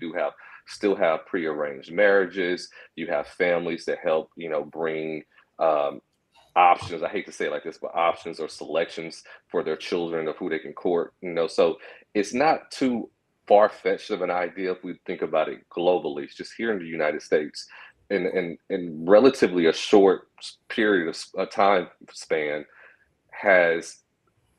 still have prearranged marriages. You have families that help, bring um, options. I hate to say it like this, but options or selections for their children of who they can court. So it's not too far fetched of an idea if we think about it globally. It's just here in the United States, in relatively a short period of a time span, has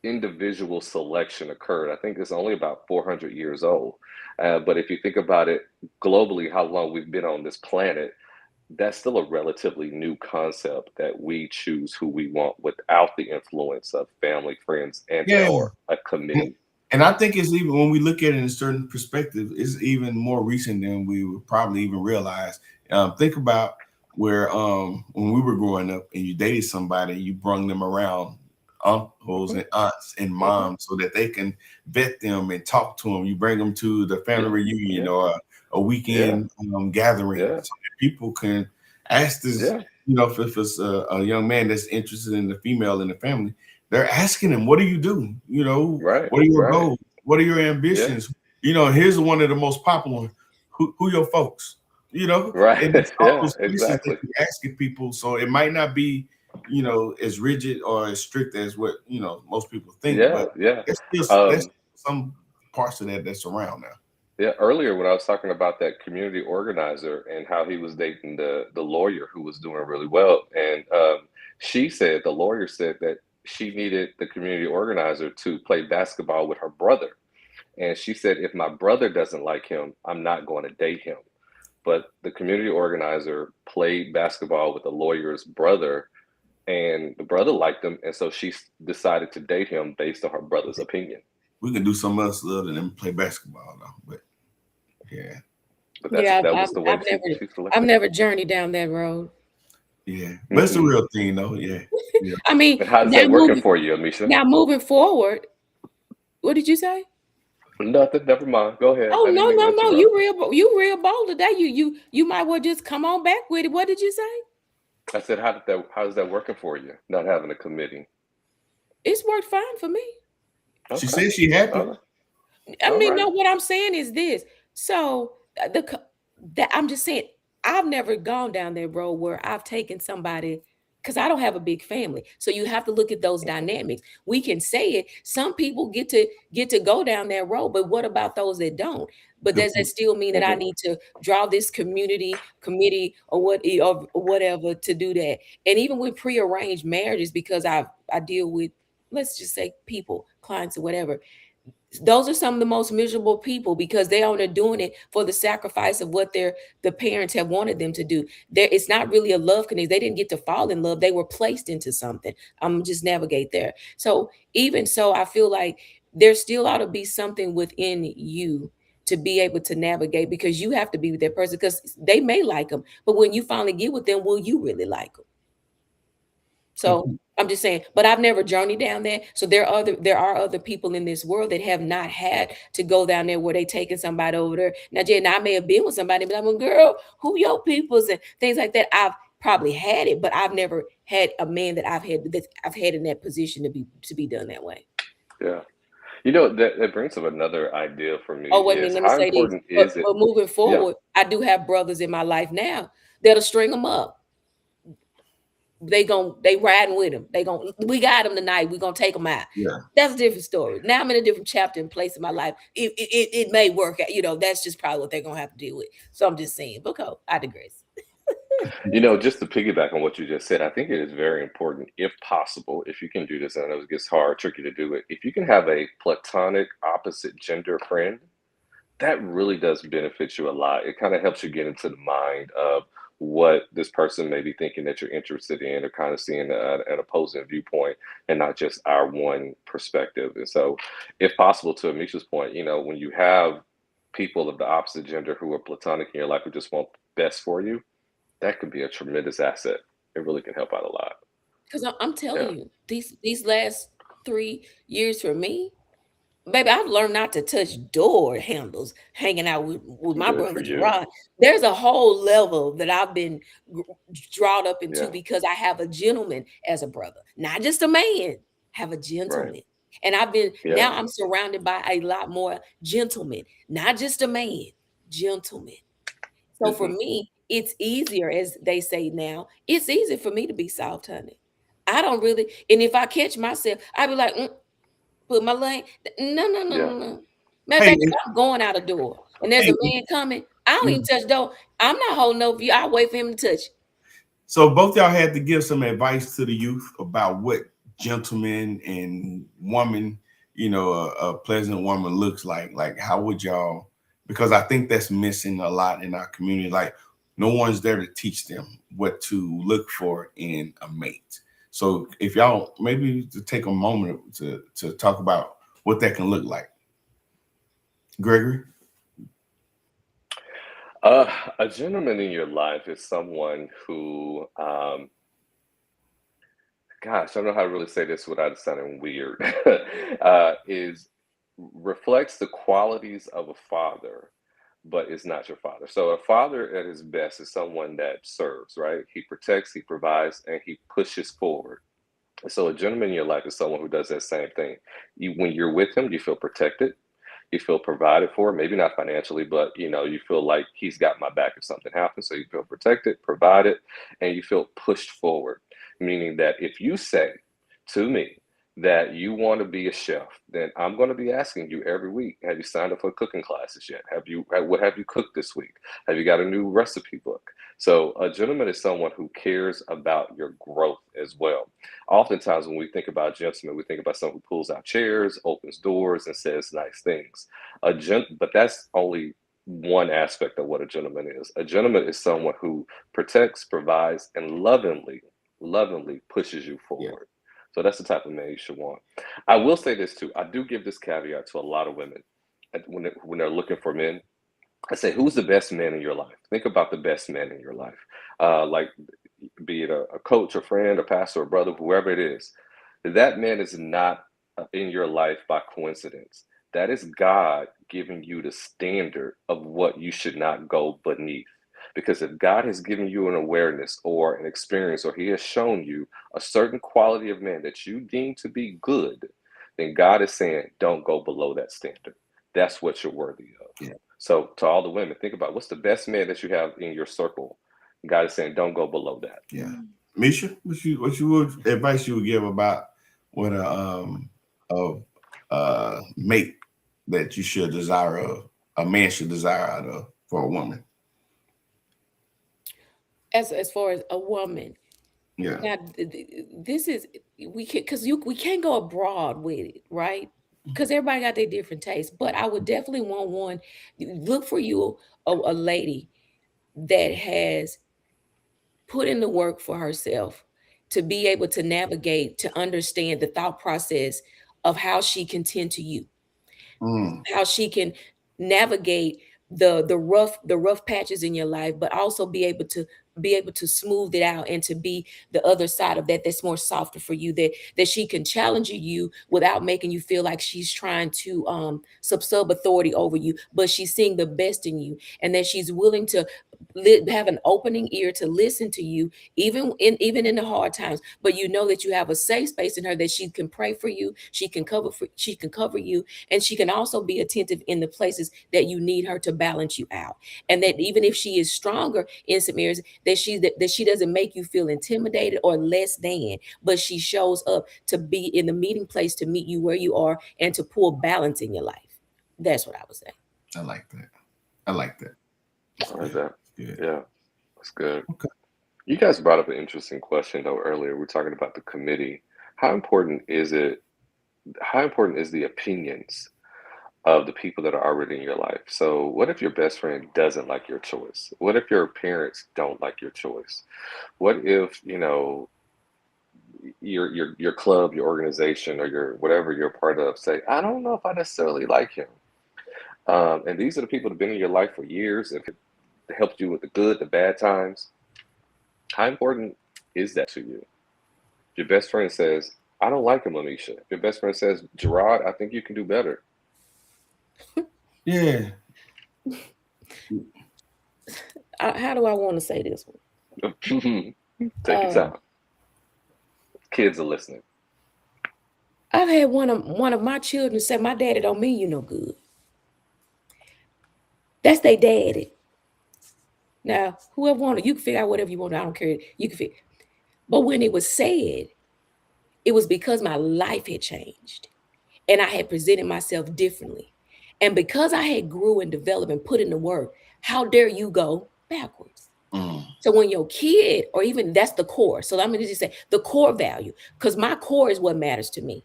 individual selection occurred. I think it's only about 400 years old. But if you think about it globally, how long we've been on this planet, that's still a relatively new concept that we choose who we want without the influence of family, friends, and yeah, or a and, committee. and I think it's even when we look at it in a certain perspective, it's even more recent than we would probably even realize. Think about where when we were growing up and you dated somebody, you brung them around uncles hmm and aunts and hmm moms so that they can vet them and talk to them. You bring them to the family Yeah, reunion yeah, or a yeah, weekend gathering yeah, so that people can ask this, yeah. if it's a young man that's interested in the female in the family, they're asking him, what do you do? Right, What are your right. goals? What are your Yeah, ambitions? Here's one of the most popular ones. Who your folks? right. And it's all Yeah, those questions that exactly. you asking people. So it might not be, as rigid or as strict as what, most people think, Yeah, but yeah. there's Um, some parts of that that's around now. Yeah, earlier when I was talking about that community organizer and how he was dating the lawyer who was doing really well, and the lawyer said that she needed the community organizer to play basketball with her brother, and she said if my brother doesn't like him, I'm not going to date him. But the community organizer played basketball with the lawyer's brother, and the brother liked him, and so she decided to date him based on her brother's opinion. We can do something else other than play basketball though. But yeah, But Yeah, that was the way she I've selected. never journeyed down that road. yeah. But it's a hmm real thing though. Yeah. Yeah. I mean, And how's that working for you, Amisha? now moving forward, what did you say? Nothing. Never mind. Go ahead. Oh I didn't no, mean to no, no. interrupt. You real bold today. You might well just come on back with it. What did you say? I said, how's that working for you? Not having a committee. It's worked fine for me. She Okay. said she happy. All right. I All mean, right. no, what I'm saying is this. So that I'm just saying, I've never gone down that road where I've taken somebody because I don't have a big family. So you have to look at those dynamics. We can say it. Some people get to go down that road, but what about those that don't? But Good does that point. still mean that I hmm need to draw this committee or whatever to do that? And even with prearranged marriages, because I deal with, let's just say, people, clients or whatever, those are some of the most miserable people because they are doing it for the sacrifice of what the parents have wanted them to do. There, it's not really a love connection. They didn't get to fall in love. They were placed into something. I'm just navigate there. So even so, I feel like there still ought to be something within you to be able to navigate because you have to be with that person because they may like them, but when you finally get with them, will you really like them? So I'm just saying, but I've never journeyed down there. So there are other people in this world that have not had to go down there where they taking somebody over there. Now, Jen, I may have been with somebody, but I'm a girl, who your peoples and things like that. I've probably had it, but I've never had a man that I've had in that position to be done that way. Yeah. You know, that brings up another idea for me Oh, wait a minute, is let me how say this. important But is it? but moving Yeah. forward, I do have brothers in my life now that'll string them up. They riding with him. We got him tonight. We're gonna take him out. Yeah. That's a different story. Now I'm in a different chapter and place in my life. It may work out, that's just probably what they're gonna have to deal with. So I'm just saying, but I digress. You know, just to piggyback on what you just said, I think it is very important, if possible, if you can do this, and I know it gets hard, tricky to do it, if you can have a platonic opposite gender friend, that really does benefit you a lot. It kind of helps you get into the mind of what this person may be thinking that you're interested in, or kind of seeing an opposing viewpoint and not just our one perspective. And so, if possible, to Amisha's point, when you have people of the opposite gender who are platonic in your life who just want best for you, that could be a tremendous asset. It really can help out a lot. Because I'm telling Yeah. you, these last 3 years for me, baby, I've learned not to touch door handles hanging out with my Good for brother you. Gerard. There's a whole level that I've been drawn up into Yeah. because I have a gentleman as a brother, not just a man, have a gentleman. Right. And Yeah. now I'm surrounded by a lot more gentlemen, not just a man, gentlemen. So for Mhm. me, it's easier, as they say now, it's easy for me to be soft, honey. I don't really, and if I catch myself, I'd be like, put my leg. No, no, no, Yeah. no, no. Matter of Hey, fact, if I'm going out a door and there's hey, a man coming, I don't even touch the door. I'm not holding over you. I wait for him to touch. so both y'all had to give some advice to the youth about what gentleman and woman, a pleasant woman looks like. Like, how would y'all? Because I think that's missing a lot in our community. Like, no one's there to teach them what to look for in a mate. So, if y'all maybe to take a moment to talk about what that can look like, Gregory. A gentleman in your life is someone who, gosh, I don't know how to really say this without it sounding weird, is reflects the qualities of a father, but is not your father. So a father at his best is someone that serves, right? He protects, he provides, and he pushes forward. So a gentleman in your life is someone who does that same thing. When you're with him, you feel protected, you feel provided for, maybe not financially, but you feel like he's got my back if something happens. So you feel protected, provided, and you feel pushed forward. Meaning that if you say to me that you want to be a chef, then I'm going to be asking you every week, have you signed up for cooking classes yet? What have you cooked this week? Have you got a new recipe book? So a gentleman is someone who cares about your growth as well. Oftentimes, when we think about gentlemen, we think about someone who pulls out chairs, opens doors, and says nice things. But that's only one aspect of what a gentleman is. A gentleman is someone who protects, provides, and lovingly pushes you forward. So that's the type of man you should want. I will say this too. I do give this caveat to a lot of women when they're looking for men. I say, who's the best man in your life? Think about the best man in your life. Like, be it a coach, a friend, a pastor, a brother, whoever it is. That man is not in your life by coincidence. That is God giving you the standard of what you should not go beneath. Because if God has given you an awareness or an experience, or he has shown you a certain quality of man that you deem to be good, then God is saying, don't go below that standard. That's what you're worthy of. Yeah. So to all the women, think about what's the best man that you have in your circle. God is saying, don't go below that. Yeah. Misha, what you would advice you would give about what a mate that you should desire of, a man should desire out of for a woman? As far as a woman, Yeah. now this is we can we can't go abroad with it, right? Because everybody got their different tastes. But I would definitely want one. Look for you a lady that has put in the work for herself to be able to navigate, to understand the thought process of how she can tend to you, how she can navigate the rough patches in your life, but also be able to be able to smooth it out and to be the other side of that, that's more softer for you, that she can challenge you without making you feel like she's trying to sub authority over you, but she's seeing the best in you, and that she's willing to have an opening ear to listen to you, even in the hard times. But you know that you have a safe space in her, that she can pray for you, she can cover you, and she can also be attentive in the places that you need her to balance you out. And that even if she is stronger in some areas, that she doesn't make you feel intimidated or less than, but she shows up to be in the meeting place to meet you where you are and to pull balance in your life. That's what I would say. I like that. I like that. I like that. Good. Yeah, that's good. Okay. You guys brought up an interesting question though earlier. We're talking about the committee. How important is it? How important is the opinions of the people that are already in your life? So what if your best friend doesn't like your choice? What if your parents don't like your choice? What if, you know, your club, your organization, or your whatever you're part of say, I don't know if I necessarily like him. And these are the people that have been in your life for years and helped you with the good, the bad times. How important is that to you? If your best friend says, I don't like him, Amisha. If your best friend says, Gerard, I think you can do better. Yeah. How do I want to say this one? Take your time. Kids are listening. I've had one of my children say, my daddy don't mean you no good. That's their daddy. Now, whoever wanted, you can figure out whatever you want. I don't care. You can figure. But when it was said, it was because my life had changed and I had presented myself differently. And because I had grew and developed and put in the work, how dare you go backwards? So when your kid, or even that's the core. So I'm going to just say the core value, because my core is what matters to me.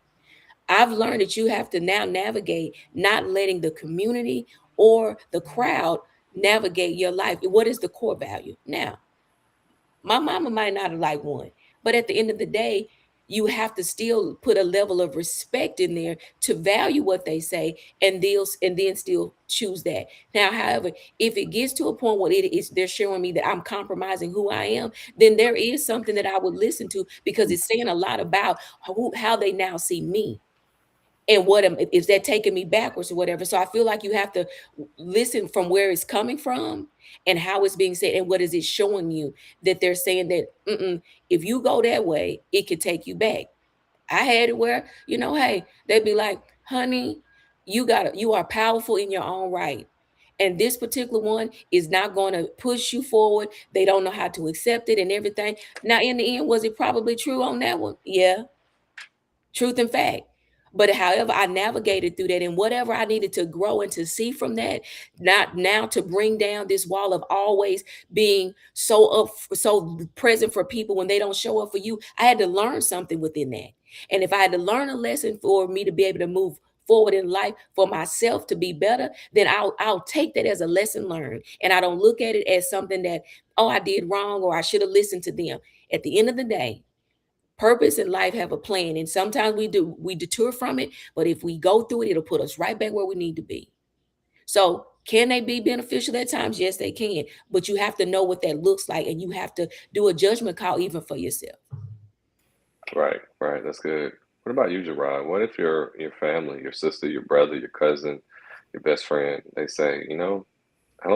I've learned that you have to now navigate not letting the community or the crowd navigate your life. What is the core value? Now, my mama might not have liked one, but at the end of the day, you have to still put a level of respect in there to value what they say and then still choose that. Now, however, if it gets to a point where they're showing me that I'm compromising who I am, then there is something that I would listen to, because it's saying a lot about how they now see me. And is that taking me backwards or whatever? So I feel like you have to listen from where it's coming from and how it's being said, and what is it showing you that they're saying that if you go that way, it could take you back. I had it where, hey, they'd be like, honey, you are powerful in your own right. And this particular one is not going to push you forward. They don't know how to accept it and everything. Now, in the end, was it probably true on that one? Yeah. Truth and fact. But however, I navigated through that, and whatever I needed to grow and to see from that, not now to bring down this wall of always being so present for people when they don't show up for you. I had to learn something within that. And if I had to learn a lesson for me to be able to move forward in life for myself to be better, then I'll take that as a lesson learned. And I don't look at it as something that, oh, I did wrong or I should have listened to them. At the end of the day, purpose in life have a plan, and sometimes we detour from it, but if we go through it, it'll put us right back where we need to be. So can they be beneficial at times? Yes, they can, but you have to know what that looks like, and you have to do a judgment call even for yourself. Right, that's good. What about you, Gerard? What if your family, your sister, your brother, your cousin, your best friend, they say, I don't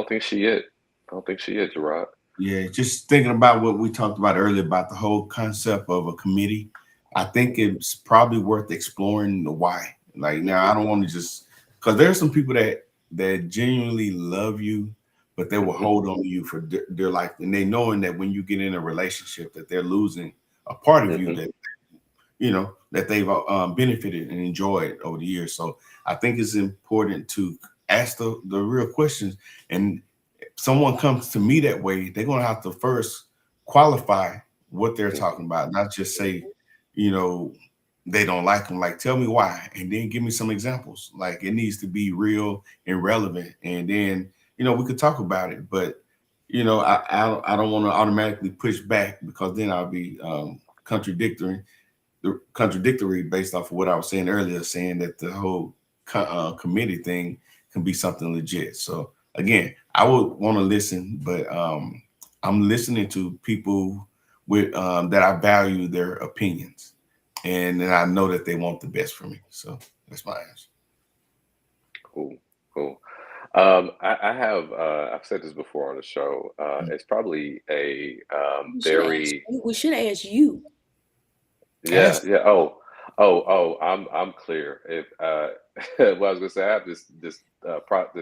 think she it. I don't think she it, Gerard. Yeah, just thinking about what we talked about earlier about the whole concept of a committee. I think it's probably worth exploring the why. Like, now I don't want to just, because there's some people that genuinely love you, but they will hold on to you for their life, and they knowing that when you get in a relationship that they're losing a part of you that that they've benefited and enjoyed over the years. So I think it's important to ask the real questions. And someone comes to me that way, they're going to have to first qualify what they're talking about, not just say, they don't like them. Like, tell me why, and then give me some examples. Like, it needs to be real and relevant, and then we could talk about it. But I don't want to automatically push back, because then I'll be contradictory based off of what I was saying earlier, saying that the whole committee thing can be something legit. So again, I would want to listen, but I'm listening to people with that I value their opinions, and I know that they want the best for me. So that's my answer. Cool, cool. I have I've said this before on the show. It's probably a very We should ask you. yeah, Ask. yeah. Oh, I'm clear. If well, I was gonna say I have this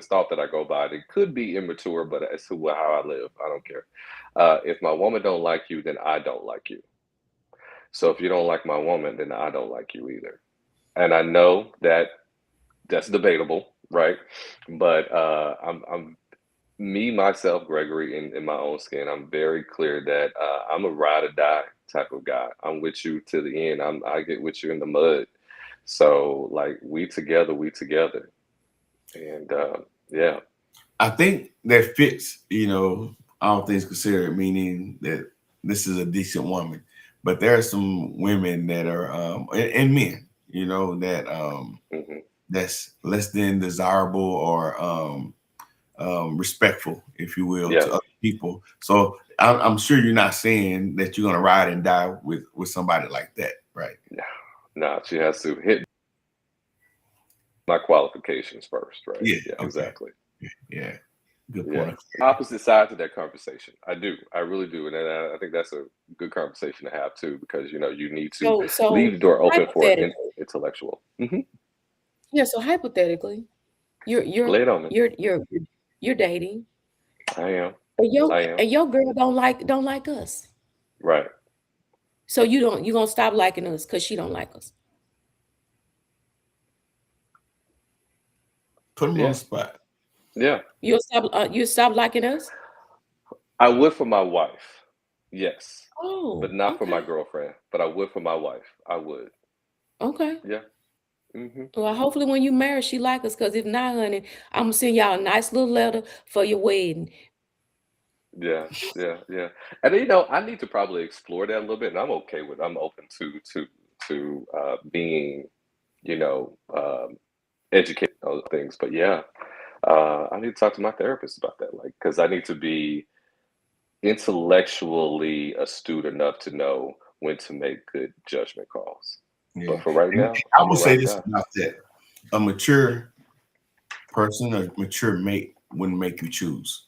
thought that I go by. It could be immature, but as to how I live, I don't care. If my woman don't like you, then I don't like you. So if you don't like my woman, then I don't like you either. And I know that that's debatable, right? But I'm me myself, Gregory, in my own skin. I'm very clear that I'm a ride or die type of guy. I'm with you to the end. I get with you in the mud. So like we together, and yeah, I think that fits, all things considered, meaning that this is a decent woman. But there are some women that are, and men, that hmm that's less than desirable or respectful, if you will, to yes, other people. So I'm sure you're not saying that you're gonna ride and die with somebody like that, right? yeah. Nah, she has to hit my qualifications first, right? Yeah. Yeah, Okay. exactly. Yeah. Good Yeah, point of clarity. opposite sides of that conversation. I do. I really do, and I think that's a good conversation to have too, because you need to So leave the door open for an hypothetically, intellectual. yeah. So hypothetically, you're you're Lay it on me. you're you're you're dating, I am. and your I am. and your girl don't like us. Right. So you gonna stop liking us because she don't like us. Put them on the Yeah. spot. Yeah. You stop liking us. I would for my wife. Yes. But Oh, not for my okay, girlfriend. But I would for my wife. I would. okay. Yeah. hmm Well, hopefully when you marry, she like us. Cause if not, honey, I'm gonna send y'all a nice little letter for your wedding. Yeah. Yeah. Yeah. And I need to probably explore that a little bit, and I'm open to being, educated on things. But yeah, I need to talk to my therapist about that, like, because I need to be intellectually astute enough to know when to make good judgment calls. But Yeah. for right And now, I I'm will a say ride or this die. about that. A mature person, a mature mate wouldn't make you choose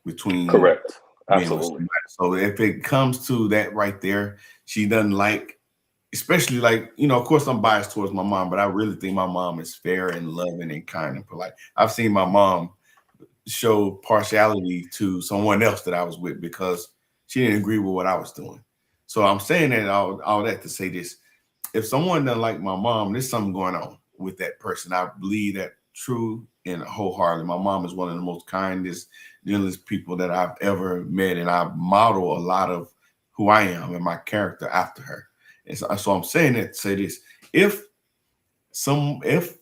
between Correct. being with Absolutely. somebody. So if it comes to that right there, she doesn't like, especially like, of course I'm biased towards my mom, but I really think my mom is fair and loving and kind and polite. I've seen my mom show partiality to someone else that I was with because she didn't agree with what I was doing. So I'm saying that all that to say this. If someone doesn't like my mom, there's something going on with that person. I believe that true and wholeheartedly. My mom is one of the most kindest, gentlest people that I've ever met, and I model a lot of who I am and my character after her. And so I'm saying that to say this: if some if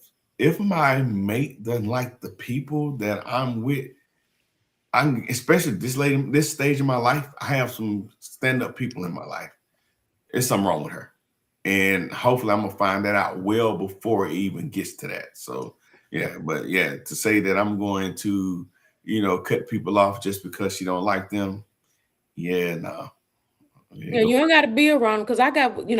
my mate doesn't like the people that I'm with, I'm especially this stage of my life, I have some stand-up people in my life. There's something wrong with her. And hopefully I'm gonna find that out well before it even gets to that. So yeah, but yeah, to say that I'm going to, cut people off just because she don't like them, yeah, no. Yeah, Yeah, go you for ain't got to be around them because I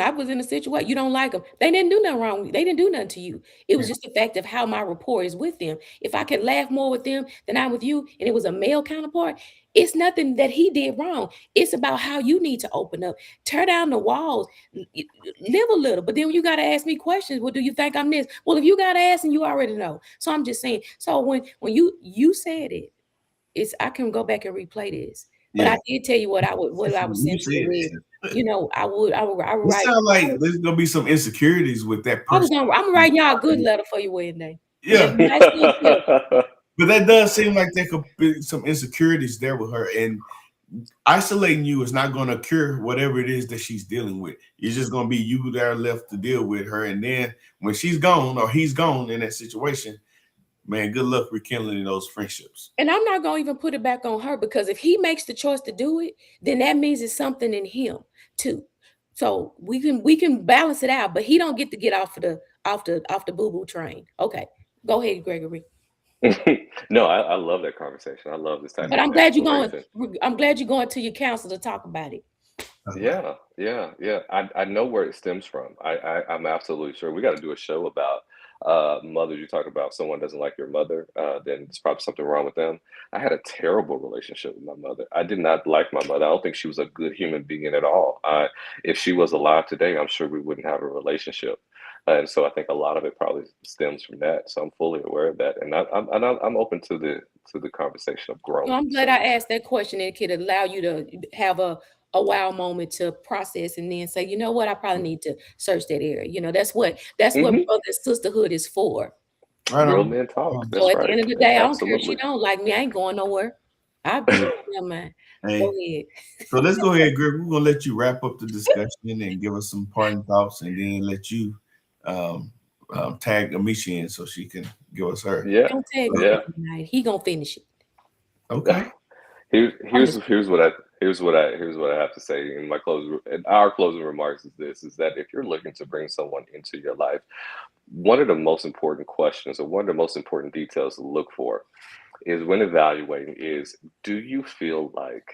was in a situation you don't like them. They didn't do nothing wrong. They didn't do nothing to you. It it. was just the fact of how my rapport is with them. If I could laugh more with them than I with you, and it was a male counterpart, it's nothing that he did wrong. It's about how you need to open up, tear down the walls, live a little. But then when you got to ask me questions, well, do you think I'm this? Well, if you got to ask, and you already know. So I'm just saying. So when you said it, it's I can go back and replay this. But Yeah. I did tell you what I was You sensitive said with. it. I would It write. sounds like there's gonna be some insecurities with that person. I'm writing y'all a good letter for your wedding day. Yeah, Yeah, nice little gift. but that does seem like there could be some insecurities there with her, and isolating you is not going to cure whatever it is that she's dealing with. It's just going to be you there left to deal with her, and then when she's gone or he's gone in that situation, man, good luck rekindling those friendships. And I'm not gonna even put it back on her because if he makes the choice to do it, then that means it's something in him too. So we can balance it out, but he don't get to get off the boo boo train. Okay, go ahead, Gregory. No, I love that conversation. I love this type But of I'm glad you're going. exploration. I'm glad you're going to your counselor to talk about it. Yeah, yeah, yeah. I know where it stems from. I'm absolutely sure. We got to do a show about mothers. You talk about someone doesn't like your mother, then it's probably something wrong with them. I had a terrible relationship with my mother. I did not like my mother. I don't think she was a good human being at all. If she was alive today, I'm sure we wouldn't have a relationship. And so I think a lot of it probably stems from that. So I'm fully aware of that, and I'm open to the conversation of Well, growing. I'm glad So I asked that question. It could allow you to have a wow moment to process and then say, you know what, I probably need to search that area. That's what mhm, brother and sisterhood is for. Right real on. men talk. So That's at the right. end of the day, I don't care if she Absolutely. don't like me. I ain't going nowhere. I Hey, never mind. Go hey. ahead. So let's go ahead, Greg. We're gonna let you wrap up the discussion and give us some parting thoughts, and then let you um, tag Amisha in so she can give us her. Yeah, Don't tag me yeah. in tonight. He gonna finish it. Okay. Here's I'm here's just here's what I have to say in in our closing remarks is this is that if you're looking to bring someone into your life, one of the most important questions or one of the most important details to look for is when evaluating is do you feel like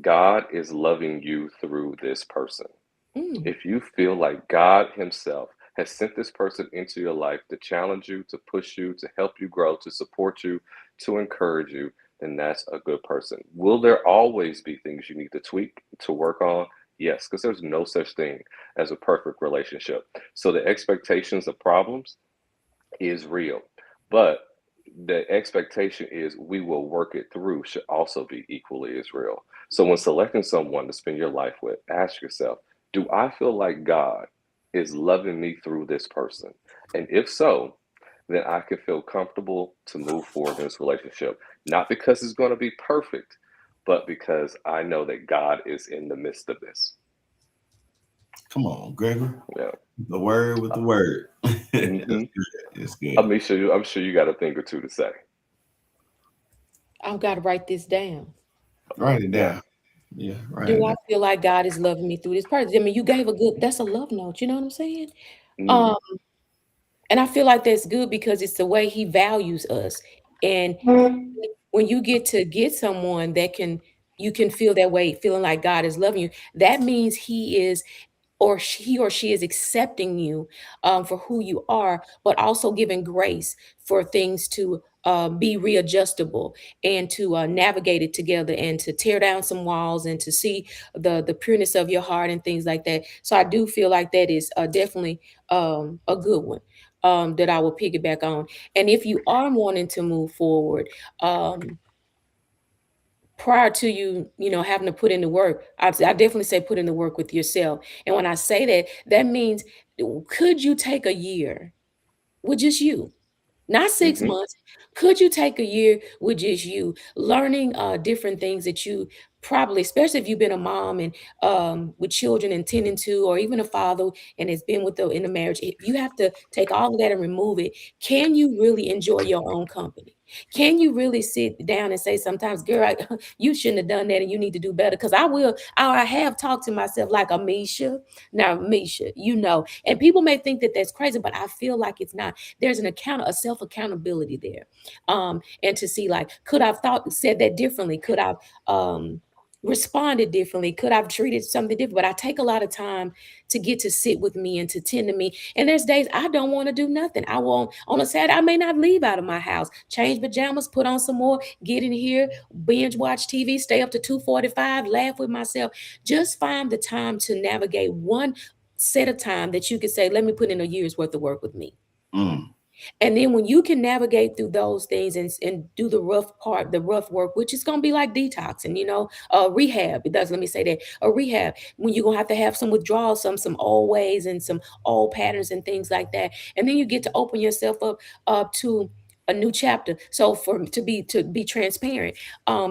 God is loving you through this person? mm, If you feel like God Himself has sent this person into your life to challenge you, to push you, to help you grow, to support you, to encourage you, then that's a good person. Will there always be things you need to tweak, to work on? Yes, because there's no such thing as a perfect relationship. So the expectations of problems is real, but the expectation is we will work it through should also be equally as real. So when selecting someone to spend your life with, ask yourself, do I feel like God is loving me through this person? And if so, then I can feel comfortable to move forward in this relationship, not because it's going to be perfect, but because I know that God is in the midst of this. Come on, Gregory. Yeah. The word with the word. That's hmm good. It's good. I'm sure you got a thing or two to say. I've got to write this down. Write it Yeah. down. Yeah, write Do it I down. feel like God is loving me through this person? I mean, you gave a good, that's a love note. You know what I'm saying? Mm, Um, and I feel like that's good because it's the way he values us. And when you get someone that you can feel that way, feeling like God is loving you, that means he is he or she is accepting you for who you are, but also giving grace for things to be readjustable and to navigate it together and to tear down some walls and to see the pureness of your heart and things like that. So I do feel like that is definitely a good one that I will piggyback on. And if you are wanting to move forward, um, prior to having to put in the work, I definitely say put in the work with yourself. And when I say that, that means could you take a year with just you? Not 6 hmm months. Could you take a year with just you, learning different things that you probably, especially if you've been a mom and with children and tending to, or even a father and has been with the in the marriage, if you have to take all of that and remove it, can you really enjoy your own company? Can you really sit down and say sometimes, girl, you shouldn't have done that and you need to do better? Because I have talked to myself like Amisha. Now, Amisha, and people may think that that's crazy, but I feel like it's not. There's a self accountability there, and to see like, could I've said that differently? Could I've responded differently? Could I've treated something different? But I take a lot of time to get to sit with me and to tend to me. And there's days I don't want to do nothing. I won't on a Saturday. I may not leave out of my house, change pajamas, put on some more, get in here, binge watch TV, stay up to 2:45, laugh with myself. Just find the time to navigate one set of time that you can say, let me put in a year's worth of work with me. Mm. And then when you can navigate through those things and do the rough part, the rough work, which is going to be like detoxing, rehab. It does. Let me say that a rehab when you're going to have some withdrawals, some old ways and some old patterns and things like that. And then you get to open yourself up to a new chapter. So to be transparent,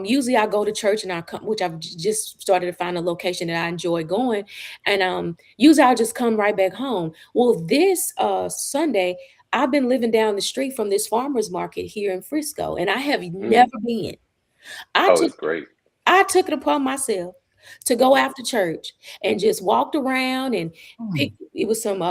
usually I go to church and I come, which I've just started to find a location that I enjoy going, and usually I'll just come right back home. Well, this Sunday I've been living down the street from this farmer's market here in Frisco, and I have mm. never been. I Oh, took it's great. I took it upon myself to go after church and just walked around and Mm. picked. It was some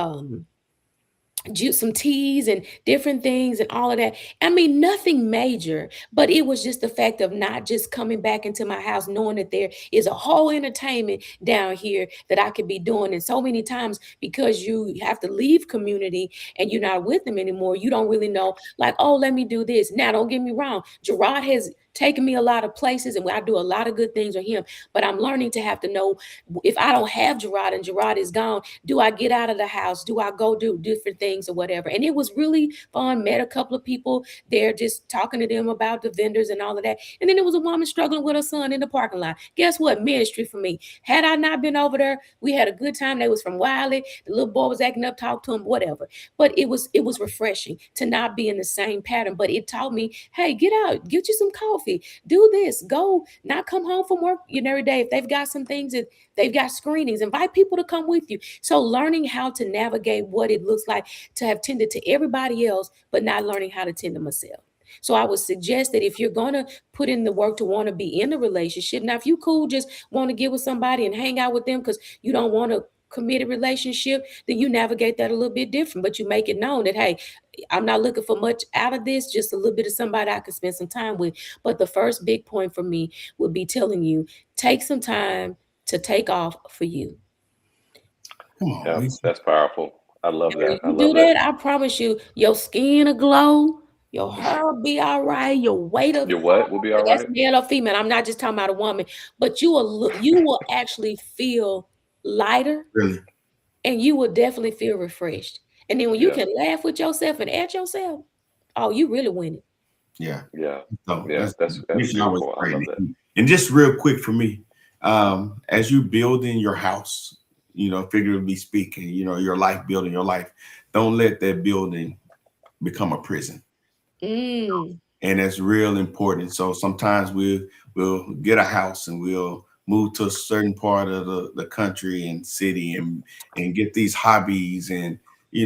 some teas and different things and all of that. I mean, nothing major, but it was just the fact of not just coming back into my house knowing that there is a whole entertainment down here that I could be doing. And so many times, because you have to leave community and you're not with them anymore, you don't really know, like, oh, let me do this. Now, don't get me wrong, Gerard has taken me a lot of places and I do a lot of good things with him, but I'm learning to have to know, if I don't have Gerard and Gerard is gone, do I get out of the house? Do I go do different things or whatever? And it was really fun. Met a couple of people there, just talking to them about the vendors and all of that. And then there was a woman struggling with her son in the parking lot. Guess what? Ministry for me. Had I not been over there, we had a good time. They was from Wiley. The little boy was acting up, talk to him, whatever. But it was refreshing to not be in the same pattern. But it taught me, hey, get out, get you some coffee, do this, go, not come home from work every day. If they've got some things that they've got screenings, invite people to come with you. So learning how to navigate what it looks like to have tended to everybody else, but not learning how to tend to myself. So I would suggest that if you're going to put in the work to want to be in a relationship, now, if you cool, just want to get with somebody and hang out with them because you don't want a committed relationship, then you navigate that a little bit different, but you make it known that, hey, I'm not looking for much out of this, just a little bit of somebody I can spend some time with. But the first big point for me would be telling you, take some time to take off for you. Come on, Yeah, Lisa. that's powerful. I love And when that. I you do love that. that, I promise you, your skin will glow, your hair will be all right, your weight will Your fall what will off. be all That's right? male or female. I'm not just talking about a woman, but you will actually feel lighter, Really? and you will definitely feel refreshed. And then when you Yeah, can laugh with yourself and at yourself, oh, you really win it. Yeah. yeah, So yeah. That's Lisa always beautiful. I love praying. that. And just real quick for me, as you building your house, figuratively speaking, your life, building your life, don't let that building become a prison. Mm. And that's real important. So sometimes we'll get a house and we'll move to a certain part of the country and city and get these hobbies and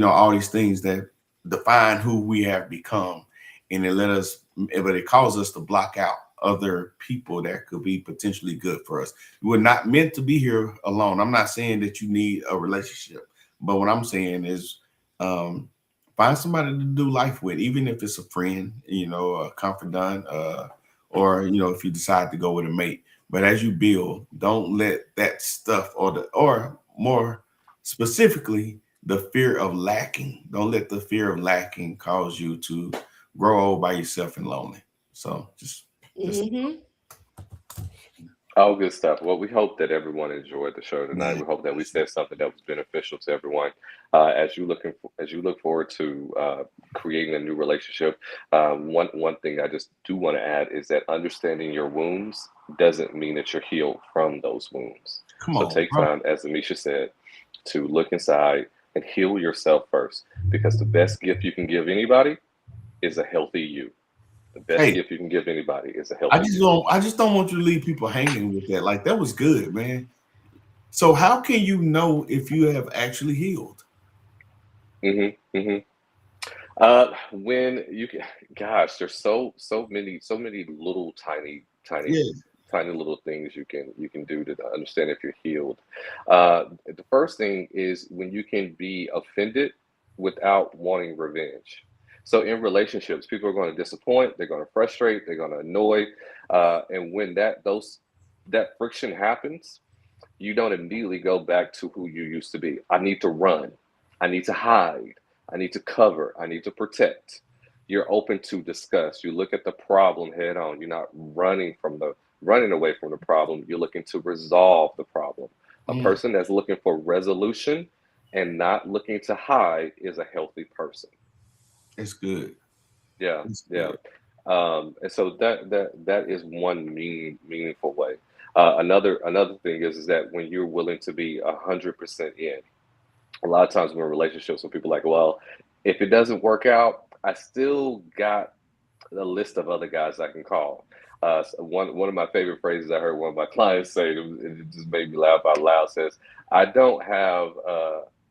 all these things that define who we have become. And but it causes us to block out other people that could be potentially good for us. We're not meant to be here alone. I'm not saying that you need a relationship, but what I'm saying is find somebody to do life with, even if it's a friend, a confidant, or if you decide to go with a mate. But as you build, don't let that stuff or more specifically, the fear of lacking. Don't let the fear of lacking cause you to grow old by yourself and lonely. So just Mm-hmm. All good stuff. Well, we hope that everyone enjoyed the show tonight. man, We hope that we said something that was beneficial to everyone. As you look forward to creating a new relationship, one thing I just do want to add is that understanding your wounds doesn't mean that you're healed from those wounds. come So on, take bro. time, as Amisha said, to look inside and heal yourself first, because the best gift you can give anybody is a healthy you. The best Hey, gift you can give anybody is a healthy you. I just don't want you to leave people hanging with that. Like that was good, man. So how can you know if you have actually healed? Mm-hmm. Mm-hmm. When you can, gosh, there's so many little Yeah. tiny little things you can do to understand if you're healed. The first thing is when you can be offended without wanting revenge. So in relationships, people are going to disappoint, they're going to frustrate, they're going to annoy, and when that friction happens, you don't immediately go back to who you used to be. I need to run. I need to hide. I need to cover. I need to protect. You're open to discuss. You look at the problem head on. You're not running away from the problem. You're looking to resolve the problem. A Mm, person that's looking for resolution and not looking to hide is a healthy person. it's good. Yeah, It's yeah. good. And so that is one meaningful way. Another thing is that when you're willing to be 100% in, a lot of times when relationships, when people are like, well, if it doesn't work out, I still got a list of other guys I can call. So one of my favorite phrases I heard one of my clients say, it just made me laugh out loud. Says, "I don't have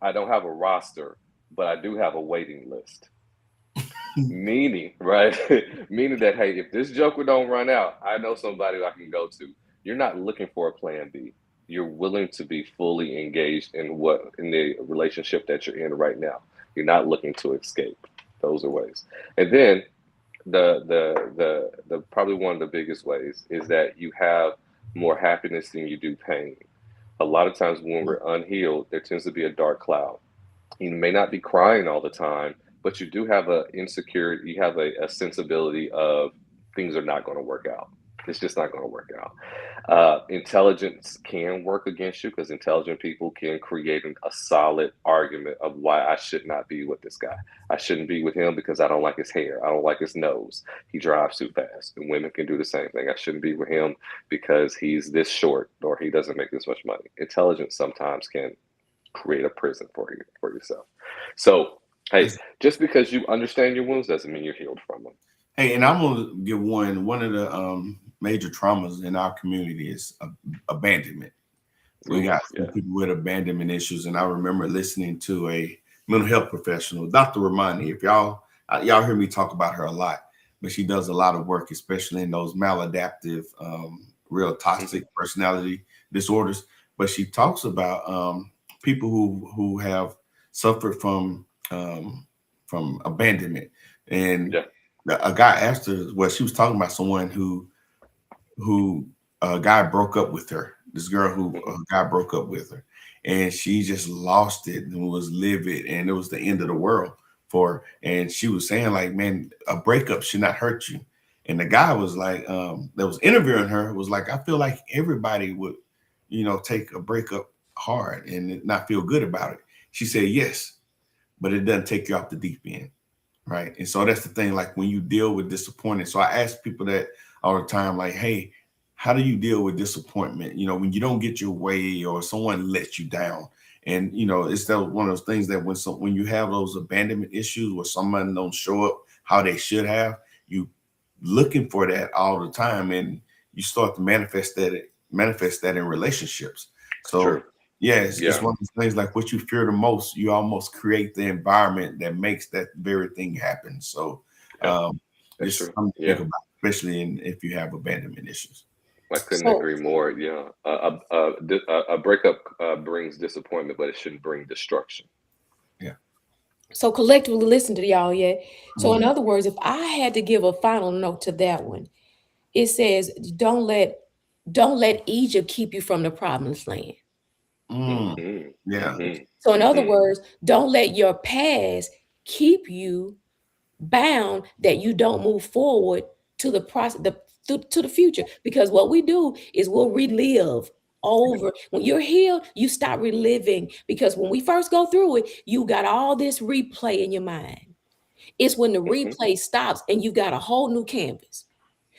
I don't have a roster, but I do have a waiting list." Meaning, right? Meaning that, hey, if this joker don't run out, I know somebody I can go to. You're not looking for a plan B. You're willing to be fully engaged in the relationship that you're in right now. You're not looking to escape. Those are ways. And then the probably one of the biggest ways is that you have more happiness than you do pain. A lot of times when we're unhealed, there tends to be a dark cloud. You may not be crying all the time, but you do have a insecurity, you have a sensibility of things are not going to work out. It's just not going to work out. Intelligence can work against you because intelligent people can create a solid argument of why I should not be with this guy. I shouldn't be with him because I don't like his hair. I don't like his nose. He drives too fast. And women can do the same thing. I shouldn't be with him because he's this short or he doesn't make this much money. Intelligence sometimes can create a prison for you, for yourself. So, hey, just because you understand your wounds doesn't mean you're healed from them. Hey, and I'm gonna give one of the major traumas in our community is abandonment. We got people with abandonment issues, and I remember listening to a mental health professional, Dr. Ramani. If y'all hear me talk about her a lot, but she does a lot of work, especially in those maladaptive, real toxic personality disorders. But she talks about people who have suffered from abandonment, and a guy asked her, well, she was talking about someone who a guy broke up with her. This girl who a guy broke up with her, and she just lost it and was livid, and it was the end of the world for her. And she was saying, like, man, a breakup should not hurt you. And the guy was like, that was interviewing her, was like, I feel like everybody would, take a breakup hard and not feel good about it. She said, yes, but it doesn't take you off the deep end. Right. And so that's the thing, like when you deal with disappointment. So I ask people that all the time, like, hey, how do you deal with disappointment? When you don't get your way or someone lets you down. And, it's one of those things that when you have those abandonment issues where someone don't show up how they should have, you looking for that all the time. And you start to manifest that in relationships. So Sure. It's one of those things, like what you fear the most, you almost create the environment that makes that very thing happen. So it's something to think about, especially if you have abandonment issues. I couldn't agree more. Yeah. A breakup brings disappointment, but it shouldn't bring destruction. Yeah. So collectively listen to y'all, yeah. So in other words, if I had to give a final note to that one, it says, don't let Egypt keep you from the promised land. So in other words, don't let your past keep you bound that you don't move forward to the process, to the future. Because what we do is we'll relive over. When you're healed, you stop reliving, because when we first go through it, you got all this replay in your mind. It's when the replay stops and you got a whole new canvas.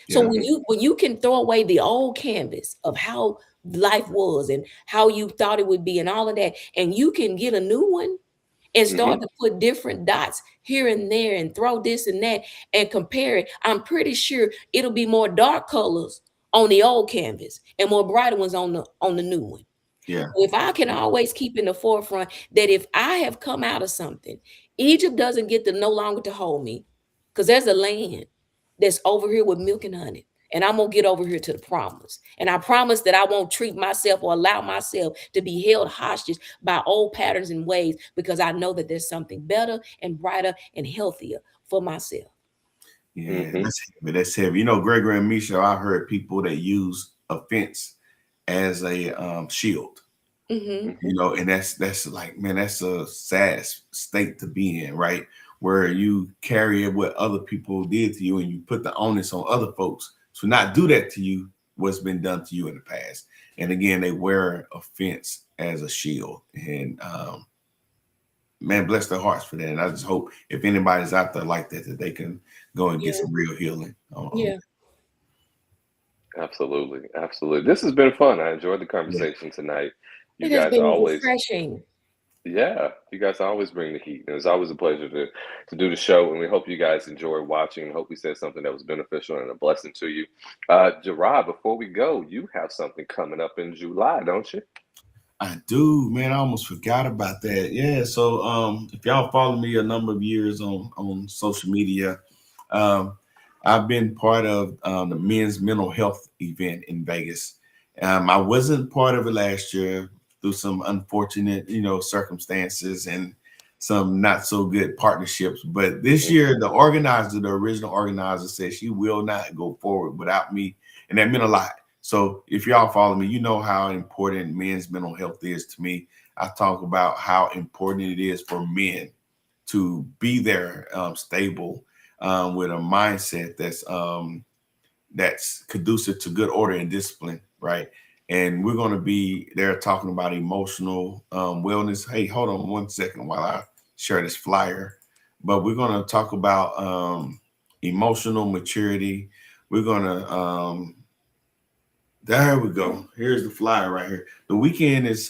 So when you can throw away the old canvas of how life was and how you thought it would be and all of that, and you can get a new one and start to put different dots here and there and throw this and that and compare it, I'm pretty sure it'll be more dark colors on the old canvas and more brighter ones on the new one. Yeah. So if I can always keep in the forefront that if I have come out of something, Egypt doesn't get to no longer to hold me, because there's a land that's over here with milk and honey. And I'm going to get over here to the promise. And I promise that I won't treat myself or allow myself to be held hostage by old patterns and ways, because I know that there's something better and brighter and healthier for myself. Yeah, that's heavy. Gregory and Misha, I heard people that use offense as a shield. And that's like, man, that's a sad state to be in, right? Where you carry what other people did to you and you put the onus on other folks to not do that to you, what's been done to you in the past. And again, they wear offense as a shield. And man, bless their hearts for that. And I just hope if anybody's out there like that they can go and get some real healing. Absolutely. This has been fun. I enjoyed the conversation tonight. It has been refreshing. Yeah, you guys always bring the heat, and it's always a pleasure to do the show. And we hope you guys enjoy watching, and hope we said something that was beneficial and a blessing to you. Gerard, before we go, you have something coming up in July, don't you? I do, man. I almost forgot about that. Yeah. So if y'all follow me a number of years on social media, I've been part of the men's mental health event in Vegas. I wasn't part of it last year through some unfortunate, circumstances. And some not so good partnerships. But this year, the original organizer, said she will not go forward without me, and that meant a lot. So if y'all follow me, you know how important men's mental health is to me. I talk about how important it is for men to be there, stable, with a mindset that's conducive to good order and discipline, right? And we're going to be there talking about emotional wellness. Hey, hold on 1 second while I share this flyer. But we're going to talk about emotional maturity. We're going to, there we go. Here's the flyer right here. The weekend is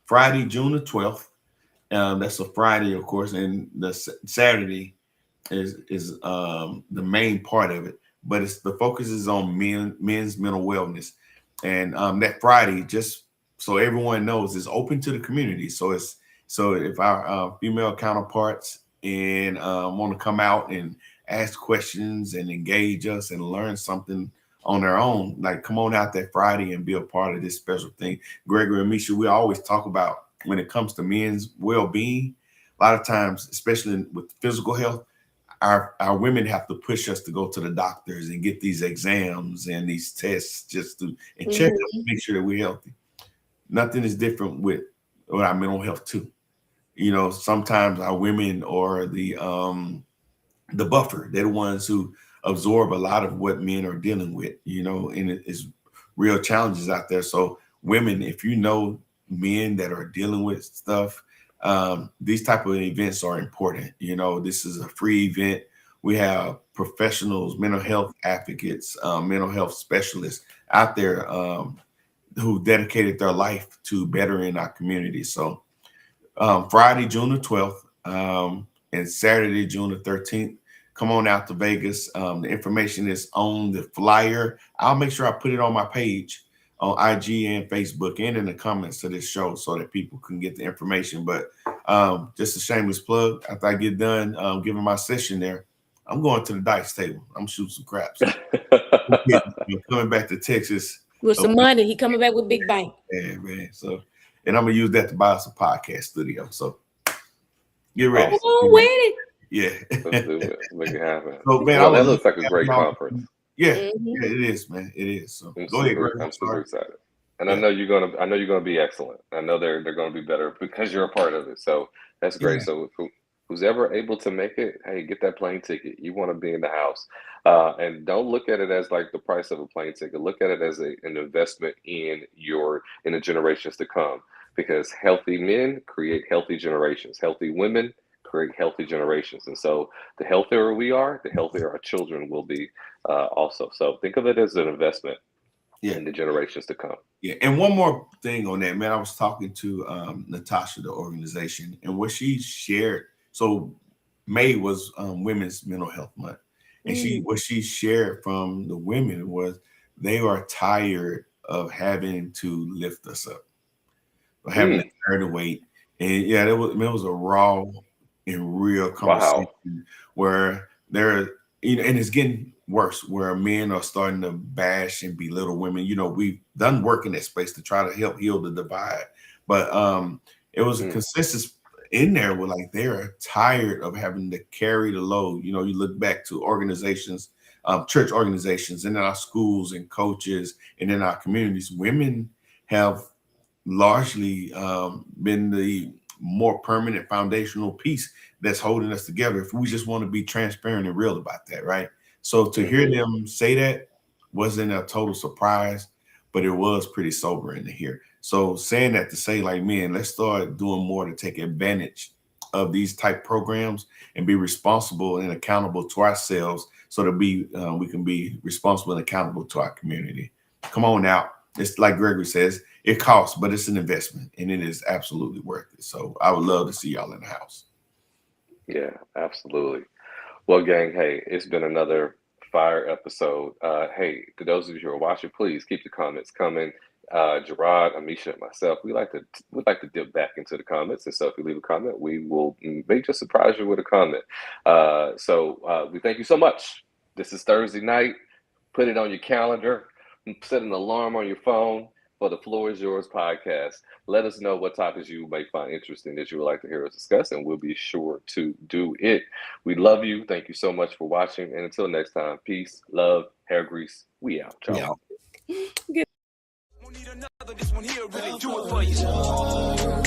Friday, June the 12th. That's a Friday, of course, and the Saturday is the main part of it. But it's the focus is on men's mental wellness, and that Friday, just so everyone knows, is open to the community. So if our female counterparts and want to come out and ask questions and engage us and learn something on their own, like come on out that Friday and be a part of this special thing. Gregory and Misha, we always talk about when it comes to men's well-being, a lot of times, especially with physical health, our women have to push us to go to the doctors and get these exams and these tests just to and check up and make sure that we're healthy. Nothing is different with our mental health too. You know, sometimes our women are the buffer. They're the ones who absorb a lot of what men are dealing with, you know, and it's real challenges out there. So women, if you know men that are dealing with stuff, these type of events are important. You know, this is a free event. We have professionals, mental health advocates, mental health specialists out there who dedicated their life to bettering our community. So Friday, June the 12th, and Saturday, June the 13th, come on out to Vegas. The information is on the flyer. I'll make sure I put it on my page on IG and Facebook and in the comments to this show so that people can get the information. But just a shameless plug, after I get done giving my session there, I'm going to the dice table. I'm shooting some craps. Coming back to Texas. With some money. He coming back with big bank. Yeah, man. So, and I'm going to use that to buy us a podcast studio. So get ready. Oh, with it. Yeah. Let's do it. Make it happen. So, man, well, that looks like a great conference. Yeah, yeah, it is, man. It is. So I'm go ahead, Greg. I'm super excited. And I know you're gonna be excellent. I know they're gonna be better because you're a part of it. So that's great. Yeah. So who's ever able to make it, hey, get that plane ticket. You want to be in the house. And don't look at it as like the price of a plane ticket. Look at it as an investment in the generations to come. Because healthy men create healthy generations. Healthy women create healthy generations. And so the healthier we are, the healthier our children will be also. So think of it as an investment in the generations to come. Yeah. And one more thing on that, man, I was talking to Natasha, the organization, and what she shared. So May was Women's Mental Health Month. And what she shared from the women was they are tired of having to lift us up, or having to carry the weight. And yeah, it was a raw and real conversation where and it's getting worse, where men are starting to bash and belittle women. You know, we've done work in that space to try to help heal the divide, but it was a consensus in there where like they're tired of having to carry the load. You know, you look back to organizations, church organizations, and in our schools and coaches and in our communities, women have largely been the more permanent foundational piece that's holding us together, if we just want to be transparent and real about that, right? So to hear them say that wasn't a total surprise, but it was pretty sobering to hear. So saying that to say, like, man, let's start doing more to take advantage of these type programs and be responsible and accountable to ourselves, so that we can be responsible and accountable to our community. Come on out. It's like Gregory says, it costs, but it's an investment, and it is absolutely worth it. So I would love to see y'all in the house. Yeah, absolutely. Well, gang, hey, it's been another fire episode. Hey, to those of you who are watching, please keep the comments coming. Gerard, Amisha, and myself, we'd like to dip back into the comments. And so if you leave a comment, we will may just surprise you with a comment. So we thank you so much. This is Thursday night. Put it on your calendar. Set an alarm on your phone. for the Floor is Yours podcast. Let us know what topics you may find interesting that you would like to hear us discuss, and we'll be sure to do it. We love you. Thank you so much for watching. And until next time, peace, love, hair grease. We out. Ciao. Yeah. Good. Won't need another, this one here really do it for you.